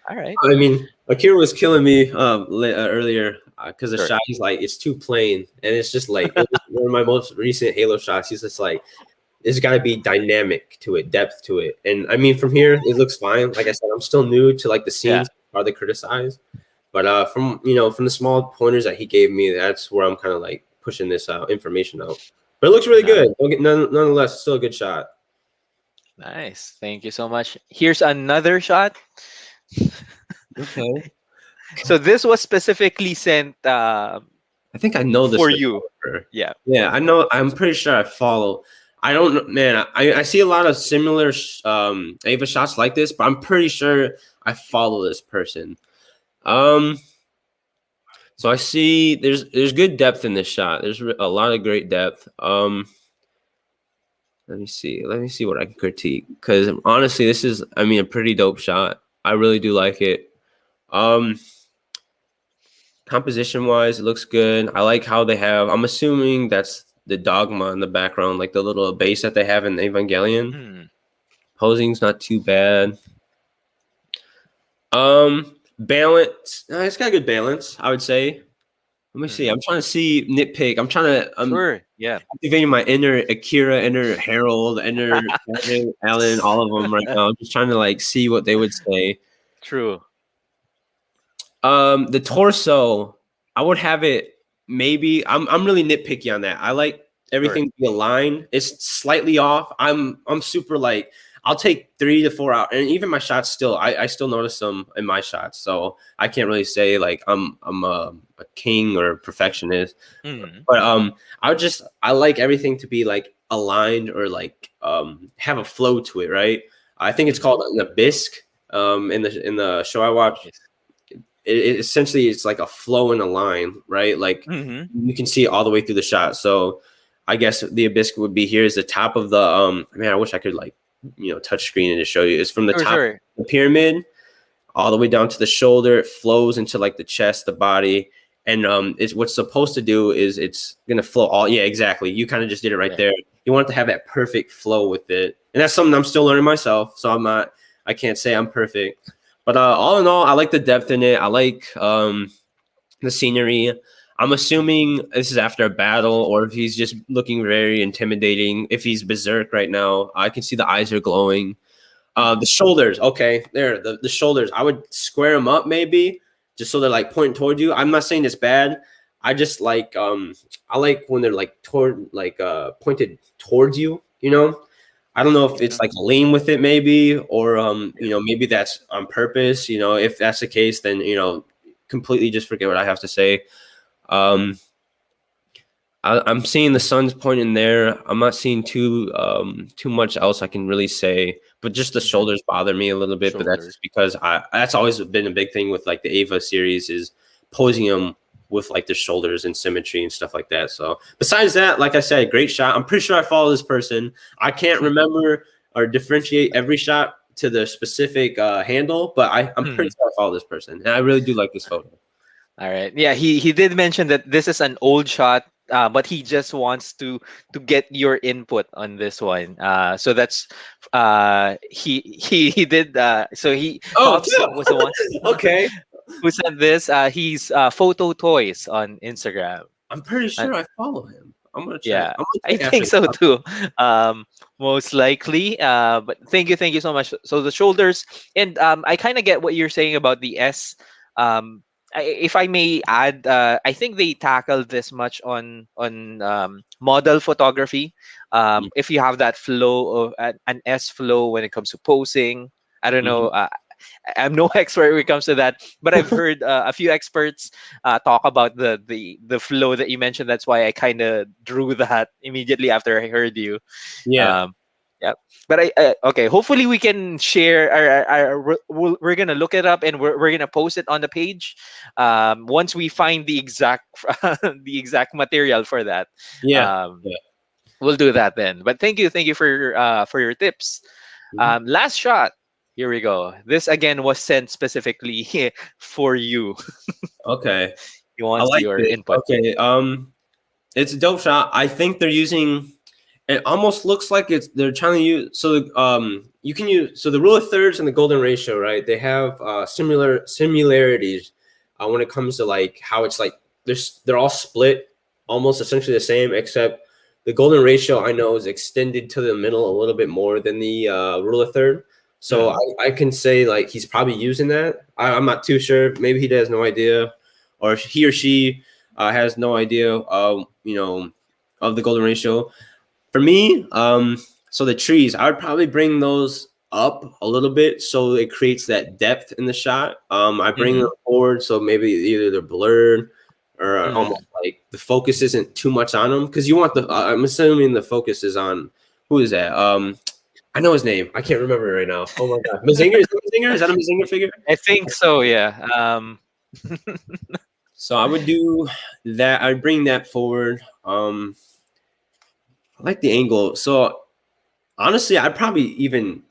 All right. I mean, Akira was killing me earlier because the shot he's like it's too plain, and it's just like it was one of my most recent Halo shots. He's just like, there's got to be dynamic to it, depth to it, and I mean from here it looks fine. Like I said, I'm still new to like the scenes are they criticized, but from the small pointers that he gave me, that's where I'm kind of like pushing this information out. But it looks really good. Nonetheless, it's still a good shot. Nice. Thank you so much. Here's another shot. Okay. So this was specifically sent. I think I know this for you. Yeah, I know. I'm pretty sure I follow. I don't know, man. I see a lot of similar Ava shots like this, but I'm pretty sure I follow this person. So I see there's good depth in this shot. There's a lot of great depth. Let me see what I can critique, because honestly, this is a pretty dope shot. I really do like it. Composition wise, it looks good. I like how they have, I'm assuming that's the dogma in the background, like the little base that they have in Evangelion. Posing's not too bad. Balance, it's got good balance, I would say. Let me see. I'm trying to see nitpick. I'm activating my inner Akira, inner Harold, inner Alan, all of them right now. I'm just trying to like see what they would say. True. The torso, I would have it maybe. I'm really nitpicky on that. I like everything to be aligned. It's slightly off. I'm super like, I'll take 3 to 4 out, and even my shots still, I still notice them in my shots. So I can't really say like I'm a king or a perfectionist. But I like everything to be like aligned or like have a flow to it, right? I think it's called an abyss in the show I watch. It essentially it's like a flow in a line, right? Like you can see it all the way through the shot. So I guess the abyss would be here is the top of the I wish I could like touch screen and to show you. It's from the top of the pyramid all the way down to the shoulder. It flows into like the chest, the body, and it's what's supposed to do is it's gonna flow all. Yeah, exactly. You kind of just did it right there. You want it to have that perfect flow with it, and that's something I'm still learning myself. So I can't say I'm perfect, but all in all, I like the depth in it. I like the scenery. I'm assuming this is after a battle, or if he's just looking very intimidating. If he's berserk right now, I can see the eyes are glowing. The shoulders, okay, there. The shoulders, I would square them up maybe, just so they're like pointing toward you. I'm not saying it's bad. I just like I like when they're like pointed towards you. I don't know if it's like a lean with it maybe, or maybe that's on purpose. If that's the case, then completely just forget what I have to say. I'm seeing the sun's pointing there. I'm not seeing too much else I can really say, but just the shoulders bother me a little bit. But that's just because that's always been a big thing with like the Ava series is posing them with like the shoulders and symmetry and stuff like that. So besides that, like I said, great shot. I'm pretty sure I follow this person. I can't remember or differentiate every shot to the specific handle, but I'm pretty sure I follow this person, and I really do like this photo. All right. Yeah, he did mention that this is an old shot, but he just wants to get your input on this one. So that's he did. So he Pops was the one Okay. who said this. He's Photo Toys on Instagram. I'm pretty sure I follow him. I'm gonna check. Yeah, I'm I gonna check think after so the too. Most likely. But thank you so much. So the shoulders, and I kind of get what you're saying about the S. If I may add, I think they tackled this much on model photography. If you have that flow of an S flow when it comes to posing, I don't know. I'm no expert when it comes to that, but I've heard a few experts talk about the flow that you mentioned. That's why I kind of drew that immediately after I heard you. Yeah. Yeah, but okay. Hopefully we can share. We're gonna look it up and we're gonna post it on the page. Once we find the exact the exact material for that. Yeah. We'll do that then. But thank you for your tips. Last shot. Here we go. This again was sent specifically for you. Okay. He wants like your it. input. Okay. It's a dope shot. I think they're using. It almost looks like they're trying to use. So you can use the rule of thirds and the golden ratio, right? They have similarities when it comes to like how it's like they're all split almost essentially the same, except the golden ratio I know is extended to the middle a little bit more than the rule of third. So I can say like he's probably using that. I'm not too sure. Maybe he has no idea, or he or she has no idea of of the golden ratio. For me, so the trees, I would probably bring those up a little bit so it creates that depth in the shot. I bring them forward so maybe either they're blurred or almost like the focus isn't too much on them, because you want I'm assuming the focus is on, who is that? I know his name. I can't remember it right now. Oh my god, Mazinger? Is that Mazinger? Is that a Mazinger figure? I think so. Yeah. So I would do that. I'd bring that forward. I like the angle. So honestly, I'd probably even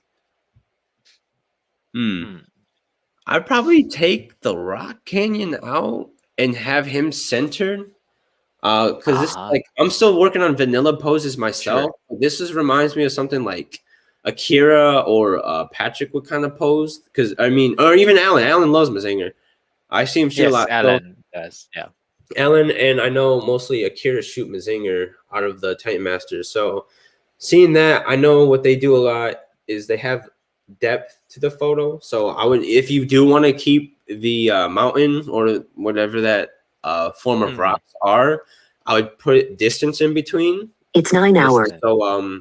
I'd probably take the Rock Canyon out and have him centered. Because this like I'm still working on vanilla poses myself. Sure. This reminds me of something like Akira or Patrick would kind of pose. Because I mean, or even Alan. Alan loves Mazinger. I see him shoot a lot. Alan does. Yeah. Alan and I know mostly Akira shoot Mazinger out of the Titan Masters. So seeing that, I know what they do a lot is they have depth to the photo. So I would, if you do want to keep the mountain or whatever that form of rocks are, I would put distance in between. It's 9 hours. So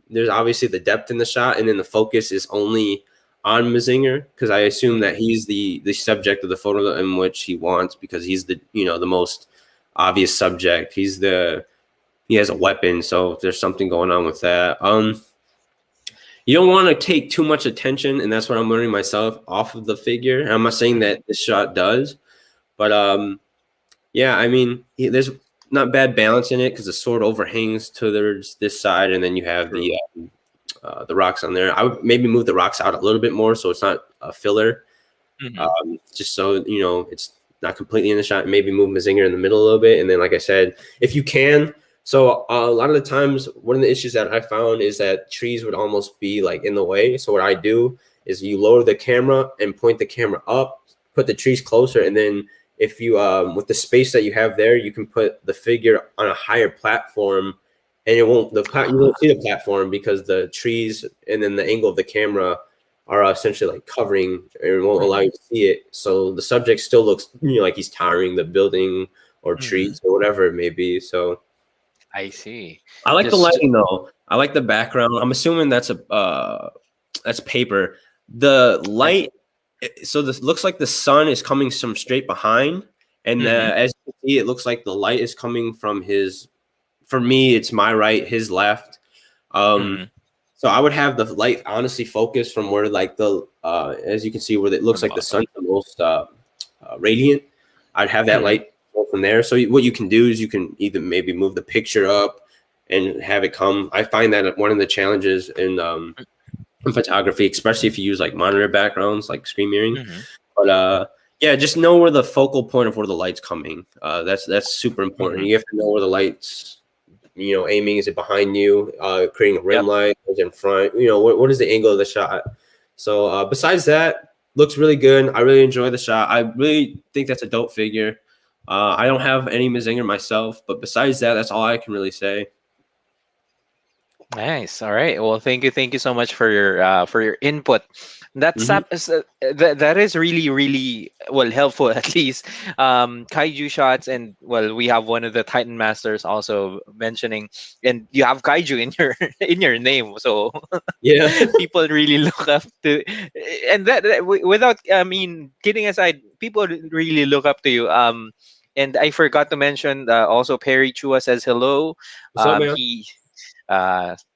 there's obviously the depth in the shot, and then the focus is only on Mazinger, because I assume that he's the subject of the photo in which he wants, because he's the the most obvious subject. He has a weapon, so there's something going on with that. You don't want to take too much attention, and that's what I'm learning myself, off of the figure. And I'm not saying that this shot does, but yeah, I mean, there's not bad balance in it because the sword overhangs to this side, and then you have the rocks on there. I would maybe move the rocks out a little bit more so it's not a filler, just so it's not completely in the shot. Maybe move Mazinger in the middle a little bit, and then like I said, if you can. So a lot of the times, one of the issues that I found is that trees would almost be like in the way. So what I do is you lower the camera and point the camera up, put the trees closer, and then if you with the space that you have there, you can put the figure on a higher platform, and you won't see the platform because the trees and then the angle of the camera are essentially like covering and won't allow you to see it. So the subject still looks like he's towering the building or trees or whatever it may be. So I see. I like the lighting though. I like the background. I'm assuming that's that's paper. The light. So this looks like the sun is coming from straight behind, and as you can see, it looks like the light is coming from his. For me, it's my right, his left. So I would have the light honestly focused from where like the as you can see where it looks like the sun's the most radiant. I'd have that light go from there. So what you can do is you can either maybe move the picture up and have it come. I find that one of the challenges in photography, especially if you use like monitor backgrounds, like screen mirroring. Mhm. But yeah, just know where the focal point of where the light's coming. That's super important. Mhm. You have to know where the light's, aiming. Is it behind you? Creating a rim Yep. light? Is it in front? What is the angle of the shot? So besides that, looks really good. I really enjoy the shot. I really think that's a dope figure. I don't have any Mazinger myself, but besides that, that's all I can really say. Nice. All right. Well, thank you so much for your input. That's Mhm. that is really really well helpful at least. Kaiju shots, and well, we have one of the Titan Masters also mentioning, and you have Kaiju in your in your name, so Yeah. people really look up to, and without, I mean, kidding aside, people really look up to you. And I forgot to mention, also Perry Chua says hello. What's up, man?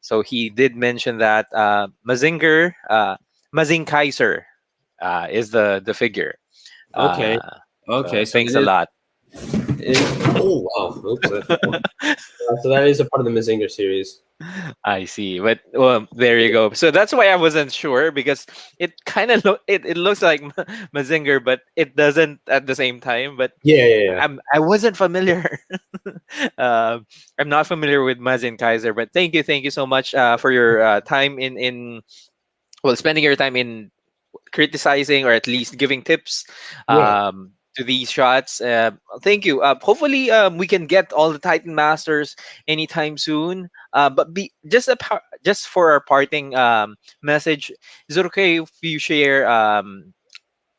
So he did mention that Mazinger, Mazing Kaiser, is the figure. Okay. Uh, Okay. so So thanks a lot. oh wow. Oops. So that is a part of the Mazinger series. I see, but well, there you go. So that's why I wasn't sure, because it kind of it looks like Mazinger, but it doesn't at the same time. But Yeah. I wasn't familiar. I'm not familiar with Mazin Kaiser, but thank you so much for your time in well, spending your time in criticizing, or at least giving tips Yeah. to these shots. Thank you. Hopefully, we can get all the Titan Masters anytime soon. But just for our parting message, is it okay if you share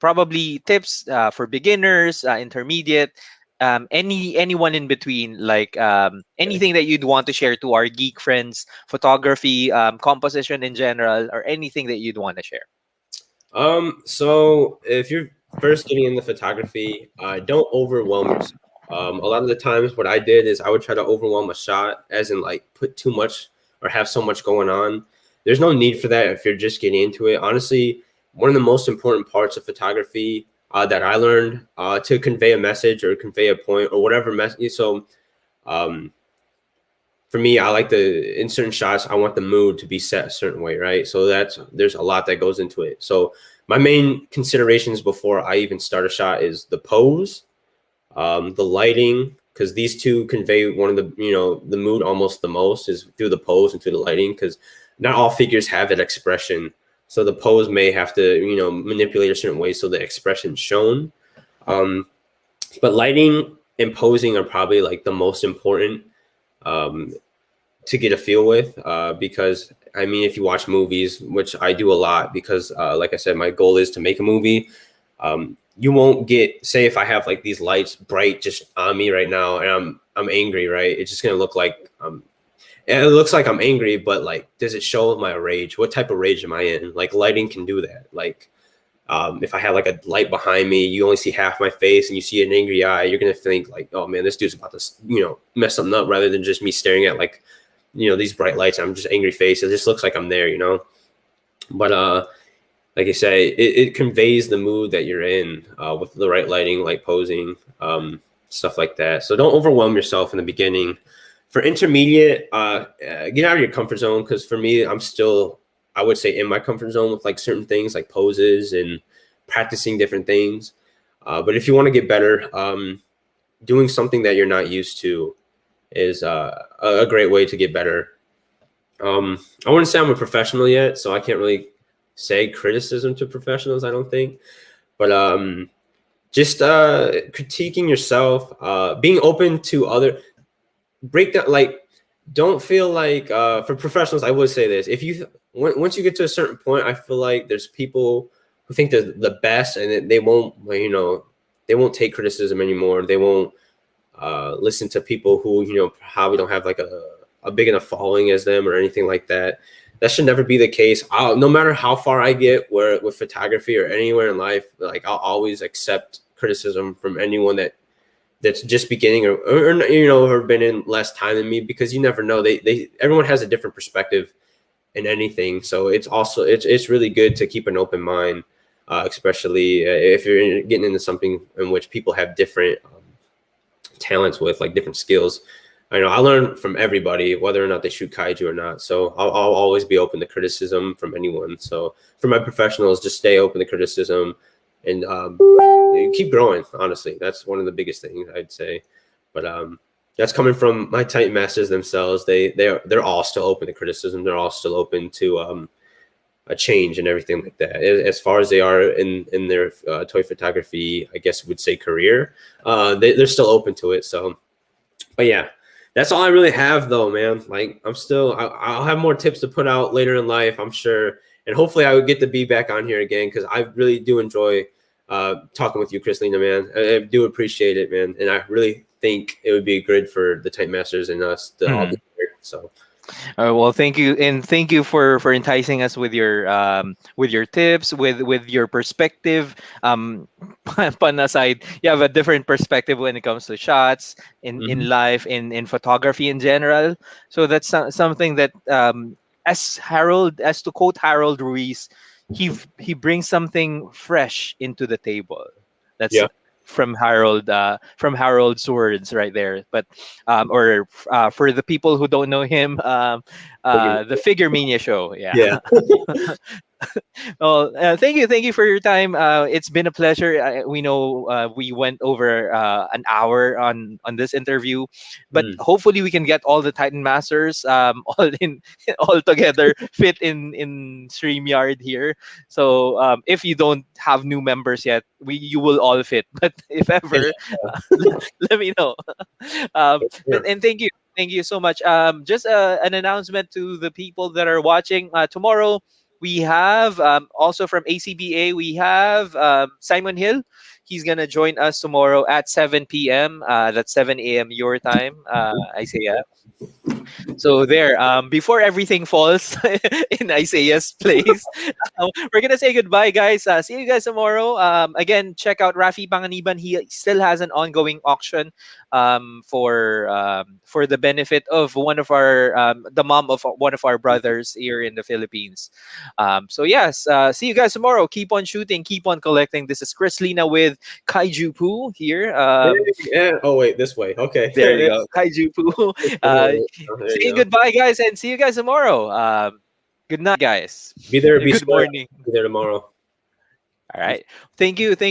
probably tips for beginners, intermediate, anyone in between, like anything that you'd want to share to our geek friends, photography, composition in general, or anything that you'd want to share? So if you're first getting into photography, don't overwhelm yourself. A lot of the times, what I did is I would try to overwhelm a shot, as in like put too much or have so much going on. There's no need for that if you're just getting into it. Honestly, one of the most important parts of photography that I learned to convey a message or convey a point or whatever message. So, um, for me, I like in certain shots, I want the mood to be set a certain way, right? So there's a lot that goes into it. So my main considerations before I even start a shot is the pose, the lighting, because these two convey one of the mood almost the most is through the pose and through the lighting, because not all figures have that expression. So the pose may have to, manipulate a certain way so the expression's shown. Um, but lighting and posing are probably like the most important. Um, to get a feel with, because I mean, if you watch movies, which I do a lot, because like I said, my goal is to make a movie. You won't get, say, if I have like these lights bright just on me right now and I'm angry, right? It's just gonna look like it looks like I'm angry, but like, does it show my rage? What type of rage am I in? Like, lighting can do that. Like, if I have like a light behind me, you only see half my face and you see an angry eye, you're gonna think like, oh man, this dude's about to mess something up, rather than just me staring at like these bright lights. I'm just angry face. It just looks like I'm there. But like I say, it conveys the mood that you're in with the right lighting, like posing, stuff like that. So don't overwhelm yourself in the beginning. For intermediate, get out of your comfort zone, because for me, I'm still, I would say, in my comfort zone with like certain things like poses and practicing different things. But if you want to get better, doing something that you're not used to is a great way to get better. I wouldn't say I'm a professional yet, so I can't really say criticism to professionals, I don't think. But just critiquing yourself, being open to other breakdown. Like, don't feel like for professionals, I would say this: if you once you get to a certain point, I feel like there's people who think they're the best, and they won't, they won't take criticism anymore. They won't listen to people who probably don't have like a big enough following as them or anything like that. That should never be the case. No matter how far I get with photography or anywhere in life, like, I'll always accept criticism from anyone that's just beginning or have been in less time than me, because you never know. Everyone has a different perspective in anything. So it's really good to keep an open mind, especially if you're getting into something in which people have different talents with, like different skills. I know I learn from everybody, whether or not they shoot kaiju or not. So I'll always be open to criticism from anyone. So for my professionals, just stay open to criticism and keep growing. Honestly, that's one of the biggest things I'd say. But that's coming from my Titan masters themselves. They're all still open to criticism. They're all still open to a change and everything like that. As far as they are in their toy photography, I guess would say career, they're still open to it. So, but yeah. That's all I really have, though, man. Like, I'll have more tips to put out later in life, I'm sure. And hopefully I would get to be back on here again because I really do enjoy talking with you, Chris Lina, man. I do appreciate it, man. And I really think it would be good for the Titan Masters and us to all be here. So. Well, thank you, and thank you for enticing us with your tips, with your perspective. Pun aside, you have a different perspective when it comes to shots in life, in photography in general. So that's something that, as to quote Harold Ruiz, he brings something fresh into the table. That's Yeah. From Harold's words right there. But for the people who don't know him, the Figure Mania show. Yeah. Well, thank you for your time. It's been a pleasure. We know we went over an hour on this interview, but hopefully we can get all the Titan Masters all together, fit in StreamYard here. So if you don't have new members yet, you will all fit. But if ever, let me know. And thank you so much. Just an announcement to the people that are watching. Tomorrow we have also from ACBA. We have Simon Hill. He's gonna join us tomorrow at 7 p.m. That's 7 a.m. your time. Isaiah. So there, before everything falls in Isaiah's place, we're gonna say goodbye, guys. See you guys tomorrow. Again, check out Rafi Panganiban. He still has an ongoing auction for the benefit of one of our the mom of one of our brothers here in the Philippines. So yes, see you guys tomorrow. Keep on shooting, keep on collecting. This is Chris Lina with Kaiju.pu here. Yeah. Oh wait, this way. Okay. There you go, Kaiju.pu. Saying goodbye, guys, and see you guys tomorrow. Good night, guys. Be there. Be Good square. morning. Be there tomorrow. All right. Thank you.